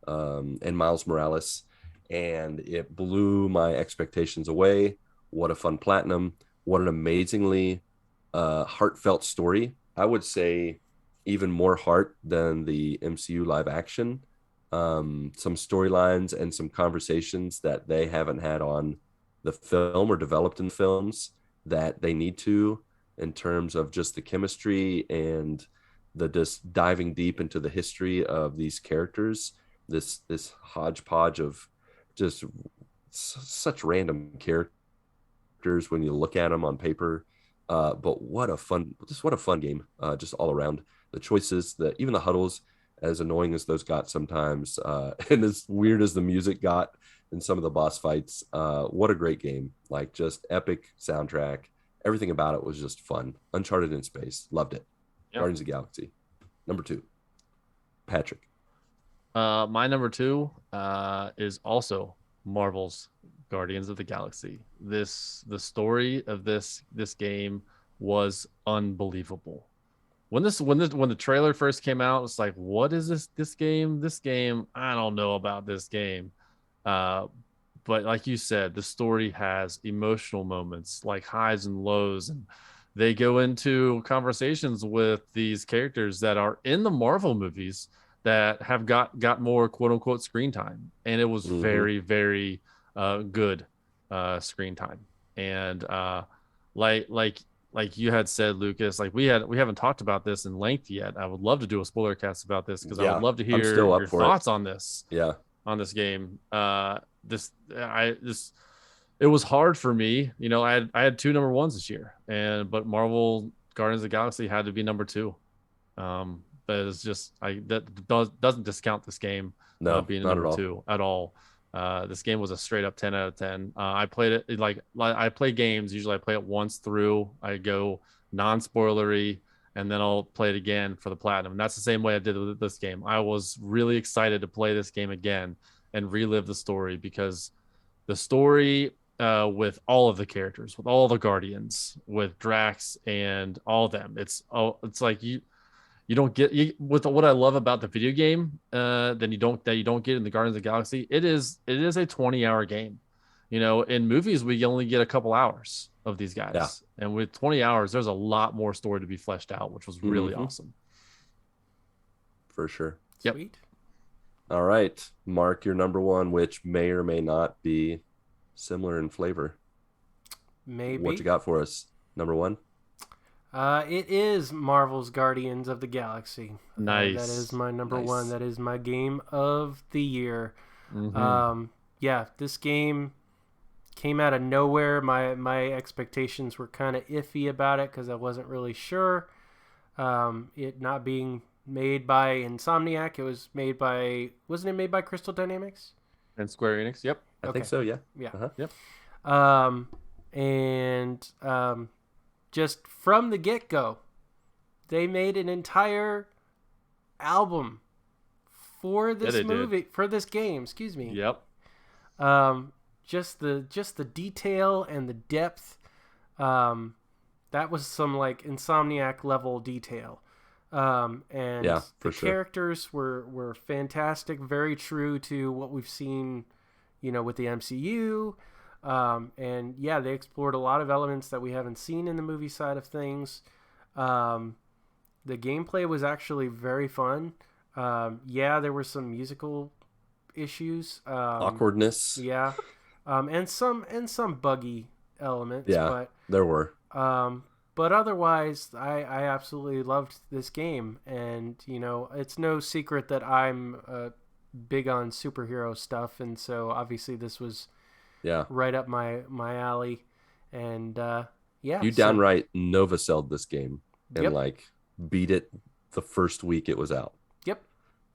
and Miles Morales. And it blew my expectations away. What a fun platinum. What an amazingly heartfelt story. I would say even more heart than the MCU live action. Some storylines and some conversations that they haven't had on the film or developed in films that they need to, in terms of just the chemistry and the just diving deep into the history of these characters. This hodgepodge of just such random characters when you look at them on paper. But what a fun game, just all around. the choices, even the huddles, as annoying as those got sometimes, and as weird as the music got in some of the boss fights. What a great game! Like, just epic soundtrack. Everything about it was just fun. Uncharted in space. Loved it. Yep. Guardians of the Galaxy. Number 2. Patrick. My number 2 is also Marvel's Guardians of the Galaxy. The story of this game was unbelievable. When the trailer first came out, it's like, what is this game? This game, I don't know about this game. But like you said, the story has emotional moments, like highs and lows, and they go into conversations with these characters that are in the Marvel movies that have got more quote unquote screen time, and it was very, very good screen time. And like you had said, Lucas, like we haven't talked about this in length yet. I would love to do a spoiler cast about this because I would love to hear your thoughts on this. Yeah, on this game. It was hard for me. You know, I had 2 number 1s this year, but Marvel Guardians of the Galaxy had to be number 2. But it's just doesn't discount this game being number 2 at all. This game was a straight up 10 out of 10. I played it like I play games. Usually I play it once through. I go non-spoilery, and then I'll play it again for the platinum. And that's the same way I did with this game. I was really excited to play this game again and relive the story, because the story with all of the characters, with all the Guardians, with Drax and all of them, it's like you don't get with what I love about the video game that you don't get in the Guardians of the Galaxy. It is a 20-hour game. You know, in movies we only get a couple hours of these guys, and with 20 hours there's a lot more story to be fleshed out, which was really awesome. For sure. Sweet. All right, Mark, your number 1, which may or may not be similar in flavor. Maybe. What you got for us? Number 1. It is Marvel's Guardians of the Galaxy. Nice. That is my number 1. That is my game of the year. This game came out of nowhere. My expectations were kind of iffy about it because I wasn't really sure. It not being made by Insomniac, wasn't it made by Crystal Dynamics and Square Enix? Yep, I think so. Yeah. Yep. Just from the get-go, they made an entire album for this for this game. Excuse me. Yep. Just the detail and the depth. That was some like Insomniac level detail. The characters were fantastic, very true to what we've seen, with the MCU. They explored a lot of elements that we haven't seen in the movie side of things. The gameplay was actually very fun. There were some musical issues, awkwardness. Yeah. And some buggy elements. Yeah, but there were. But otherwise, I absolutely loved this game, and it's no secret that I'm big on superhero stuff, and so obviously this was right up my alley, and downright Nova-selled this game and beat it the first week it was out. Yep.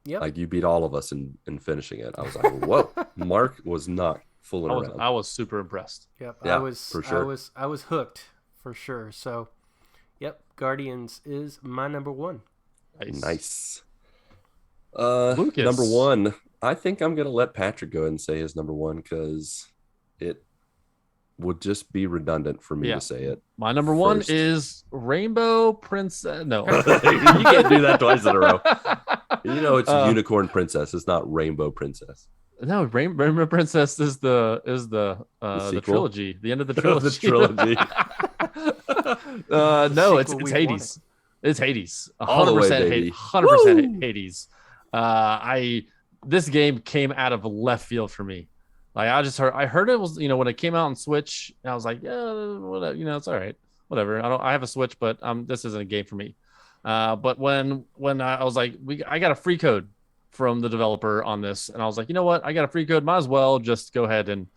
Like you beat all of us in finishing it. I was like, whoa, Mark was not fooling around. I was super impressed. Yep. Yeah, I was for sure. I was hooked. For sure. So, Guardians is my number 1. Nice. Lucas. Number 1. I think I'm going to let Patrick go ahead and say his number 1 because it would just be redundant for me to say it. My number 1 is Rainbow Princess. No, you can't do that twice in a row. It's Unicorn Princess. It's not Rainbow Princess. No, Rainbow Princess is the trilogy, the end of the trilogy. The trilogy. No, it's Hades. It's Hades. 100% 100% Hades. This game came out of left field for me. Like I heard it was, when it came out on Switch, I was like, yeah, whatever, it's all right, whatever. I have a Switch, but this isn't a game for me. But when I was like, I got a free code from the developer on this, and I was like, you know what, I got a free code, might as well just go ahead and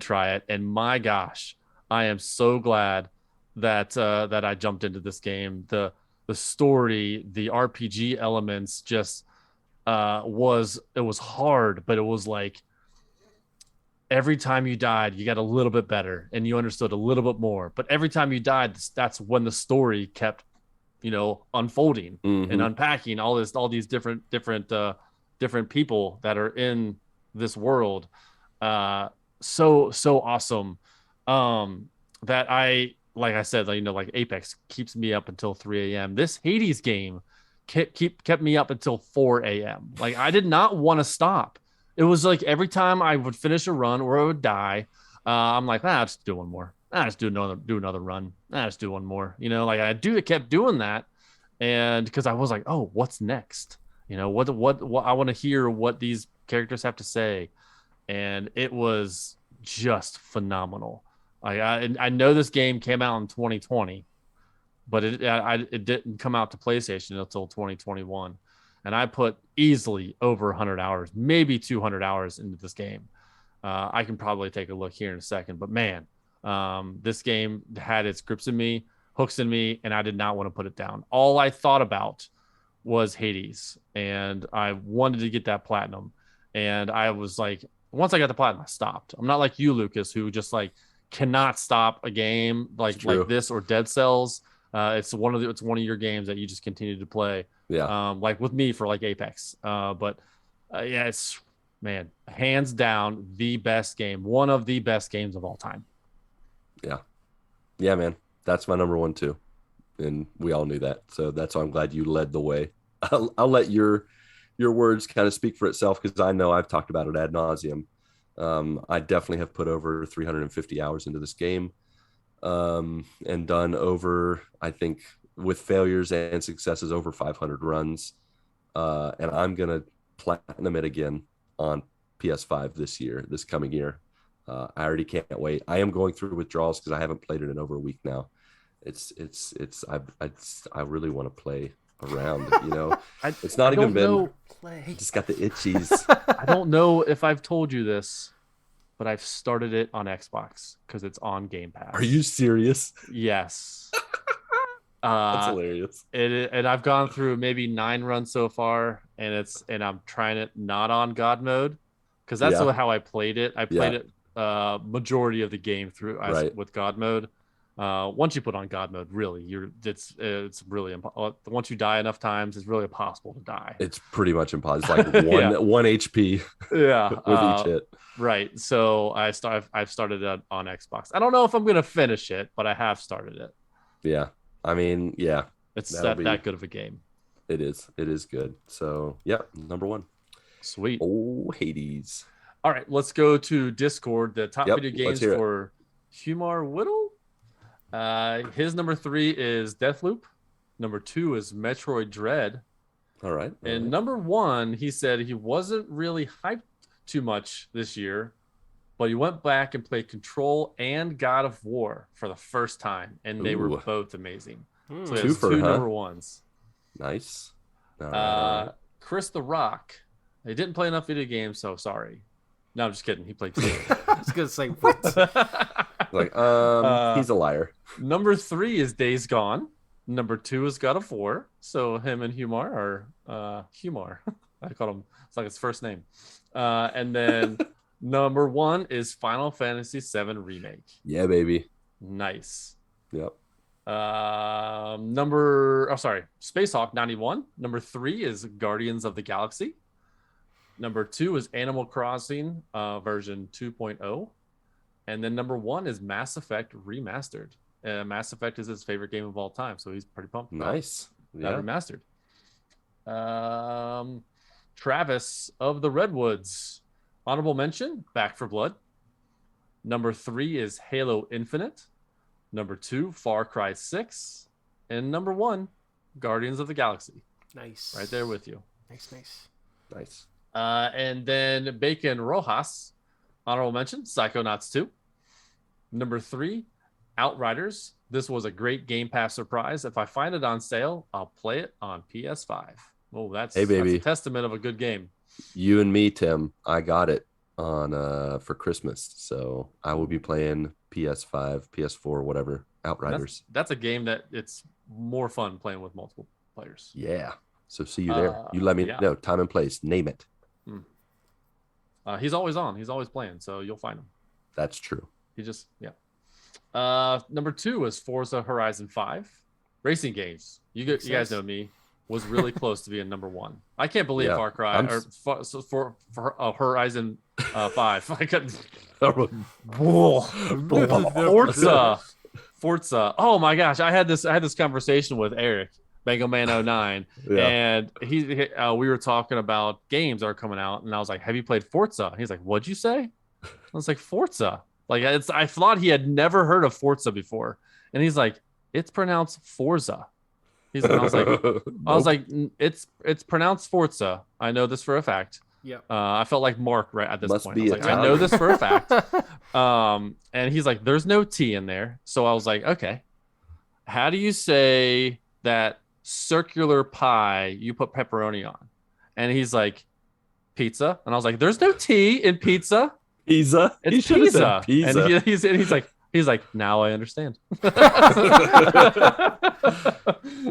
try it. And my gosh, I am so glad that I jumped into this game. The the story, the RPG elements just it was hard, but it was like every time you died, you got a little bit better and you understood a little bit more. But every time you died, that's when the story kept, unfolding and unpacking all these different people that are in this world. So awesome. That like I said, like Apex keeps me up until 3 a.m. This Hades game kept me up until 4 a.m. Like I did not want to stop. It was like every time I would finish a run or I would die, I'm like, just do one more. Just do another run. Just do one more. Like I kept doing that, and because I was like, oh, what's next? What I want to hear what these characters have to say, and it was just phenomenal. I know this game came out in 2020, but it didn't come out to PlayStation until 2021. And I put easily over 100 hours, maybe 200 hours into this game. I can probably take a look here in a second, but man, this game had its grips in me, hooks in me, and I did not want to put it down. All I thought about was Hades, and I wanted to get that platinum. And I was like, once I got the platinum, I stopped. I'm not like you, Lucas, who just like cannot stop a game like this or Dead Cells. It's one of your games that you just continue to play. Yeah. Like with me for like Apex. But it's, man, hands down the best game, one of the best games of all time. Yeah. Yeah, man. That's my number one too. And we all knew that. So that's why I'm glad you led the way. I'll let your words kind of speak for itself, because I know I've talked about it ad nauseum. I definitely have put over 350 hours into this game, and done over, I think, with failures and successes, over 500 runs. And I'm going to platinum it again on PS5 this coming year. I already can't wait. I am going through withdrawals because I haven't played it in over a week now. I really want to play around, it's not even been, just got the itchies. I don't know if I've told you this, but I've started it on Xbox because it's on Game Pass. Are you serious? Yes. That's hilarious. And I've gone through maybe 9 runs so far, and I'm trying it not on God mode, because that's how I played it. I played it majority of the game through with God mode. Once you put on God mode, really, it's really once you die enough times, it's really impossible to die. It's pretty much impossible. It's like one HP. Yeah, with each hit. Right. So I've started it on Xbox. I don't know if I'm gonna finish it, but I have started it. Yeah. I mean, yeah. It's that good of a game. It is. It is good. So yeah, number one. Sweet. Oh, Hades. All right, let's go to Discord. The top video games for Humar Whittle. His number 3 is Deathloop. Number 2 is Metroid Dread. All right. And number 1, he said he wasn't really hyped too much this year, but he went back and played Control and God of War for the first time, and they were both amazing. So he has two number 1s. Nice. Chris the Rock. He didn't play enough video games, so sorry. No, I'm just kidding. He played 2. I was gonna say what? He's a liar. Number 3 is Days Gone. Number 2 is God of War. So him and Humar are Humar. I call him. It's like his first name. And then number 1 is Final Fantasy VII Remake. Yeah, baby. Nice. Yep. Space Hawk 91. Number 3 is Guardians of the Galaxy. Number 2 is Animal Crossing version 2.0. And then number 1 is Mass Effect Remastered. Mass Effect is his favorite game of all time, so he's pretty pumped. Nice. That remastered. Travis of the Redwoods. Honorable mention, Back for Blood. Number 3 is Halo Infinite. Number 2, Far Cry 6. And number 1, Guardians of the Galaxy. Nice. Right there with you. Nice. And then Bacon Rojas. Honorable mention, Psychonauts 2. Number 3, Outriders. This was a great Game Pass surprise. If I find it on sale, I'll play it on PS5. Oh, that's a testament of a good game. You and me, Tim. I got it on for Christmas, so I will be playing PS5, PS4, whatever. Outriders. That's a game that it's more fun playing with multiple players. Yeah. So see you there. You let me know time and place. Name it. He's always on. He's always playing, so you'll find him. That's true. He just number 2 is Forza Horizon 5 racing games. You guys know me. Was really close to being number 1. I can't believe Far Cry for Horizon 5. I couldn't. Forza. Oh my gosh, I had this conversation with Eric Mango Man 09, and we were talking about games that are coming out, and I was like, "Have you played Forza?" He's like, "What'd you say?" I was like, "Forza." Like I thought he had never heard of Forza before, and he's like, "It's pronounced Forza." I was like, it's pronounced Forza. I know this for a fact. Yeah. I felt like Marc right at this point. I was like, Italian. I know this for a fact. And he's like, there's no T in there. So I was like, okay, how do you say that circular pie you put pepperoni on? And he's like, pizza. And I was like, there's no T in pizza. Pizza. It's pizza. And he's like, now I understand.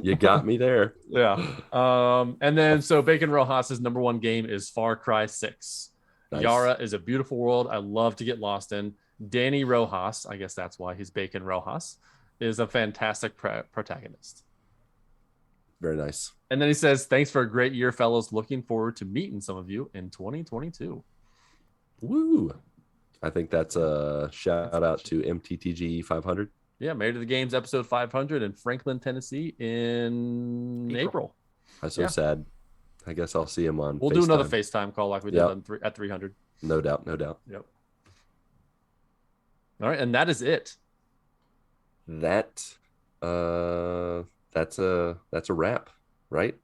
You got me there. Yeah. And then so Bacon Rojas's number 1 game is Far Cry 6. Nice. Yara is a beautiful world I love to get lost in. Danny Rojas, I guess that's why he's Bacon Rojas, is a fantastic protagonist. Very nice. And then he says, thanks for a great year, fellows. Looking forward to meeting some of you in 2022. Woo. I think that's a shout out to MTTG 500. Yeah, Married to the Games episode 500 in Franklin, Tennessee in April. That's so sad. I guess I'll see him on We'll do another FaceTime call like we did at 300. No doubt. Yep. All right, and that is it. That's a wrap, right?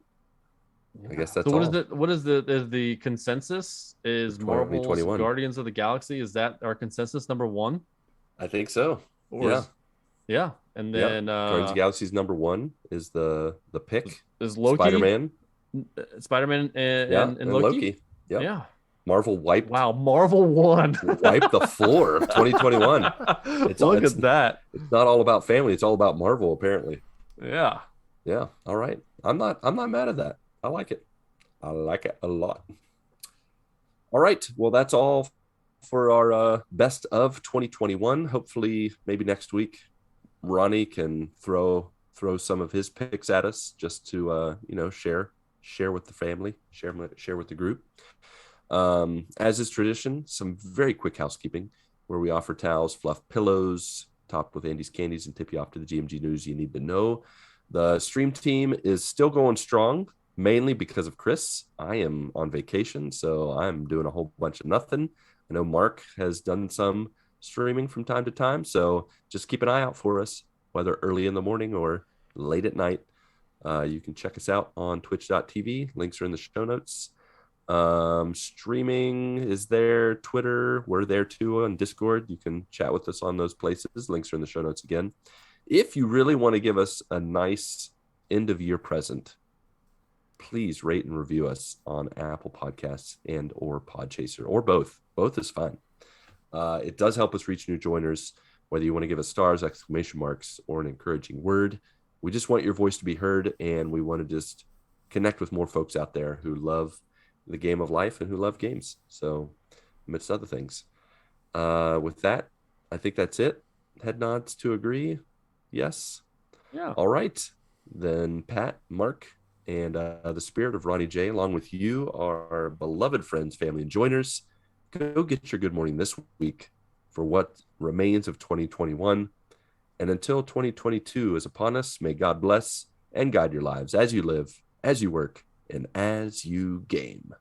I guess that's all. What is the consensus? Is Marvel's Guardians of the Galaxy? Is that our consensus number 1? I think so. Yeah. And then Guardians of the Galaxy's number 1 is the pick. Is Loki, Spider-Man and Loki. Yep. Yeah. Marvel wiped. Wow, Marvel won. Wiped the floor of 2021. Look at that. It's not all about family. It's all about Marvel, apparently. Yeah. Yeah. All right. I'm not mad at that. I like it. I like it a lot. All right. Well, that's all for our best of 2021. Hopefully, maybe next week, Ronnie can throw some of his picks at us just to share with the family, share with the group. As is tradition, some very quick housekeeping where we offer towels, fluff pillows, topped with Andy's candies, and tip you off to the GMG news you need to know. The stream team is still going strong, mainly because of Chris. I am on vacation, so I'm doing a whole bunch of nothing. I know Marc has done some streaming from time to time, so just keep an eye out for us, whether early in the morning or late at night. You can check us out on twitch.tv. Links are in the show notes. Streaming is there, Twitter, we're there too, on Discord. You can chat with us on those places. Links are in the show notes again. If you really want to give us a nice end of year present, please rate and review us on Apple Podcasts and or Podchaser, or both. Both is fine. It does help us reach new joiners, whether you want to give us stars, exclamation marks, or an encouraging word. We just want your voice to be heard, and we want to just connect with more folks out there who love the game of life and who love games. So, amidst other things. With that, I think that's it. Head nods to agree. Yes. Yeah. All right. Then Pat, Marc, and the spirit of Ronnie J, along with you, our beloved friends, family, and joiners, go get your good morning this week for what remains of 2021. And until 2022 is upon us, may God bless and guide your lives as you live, as you work, and as you game.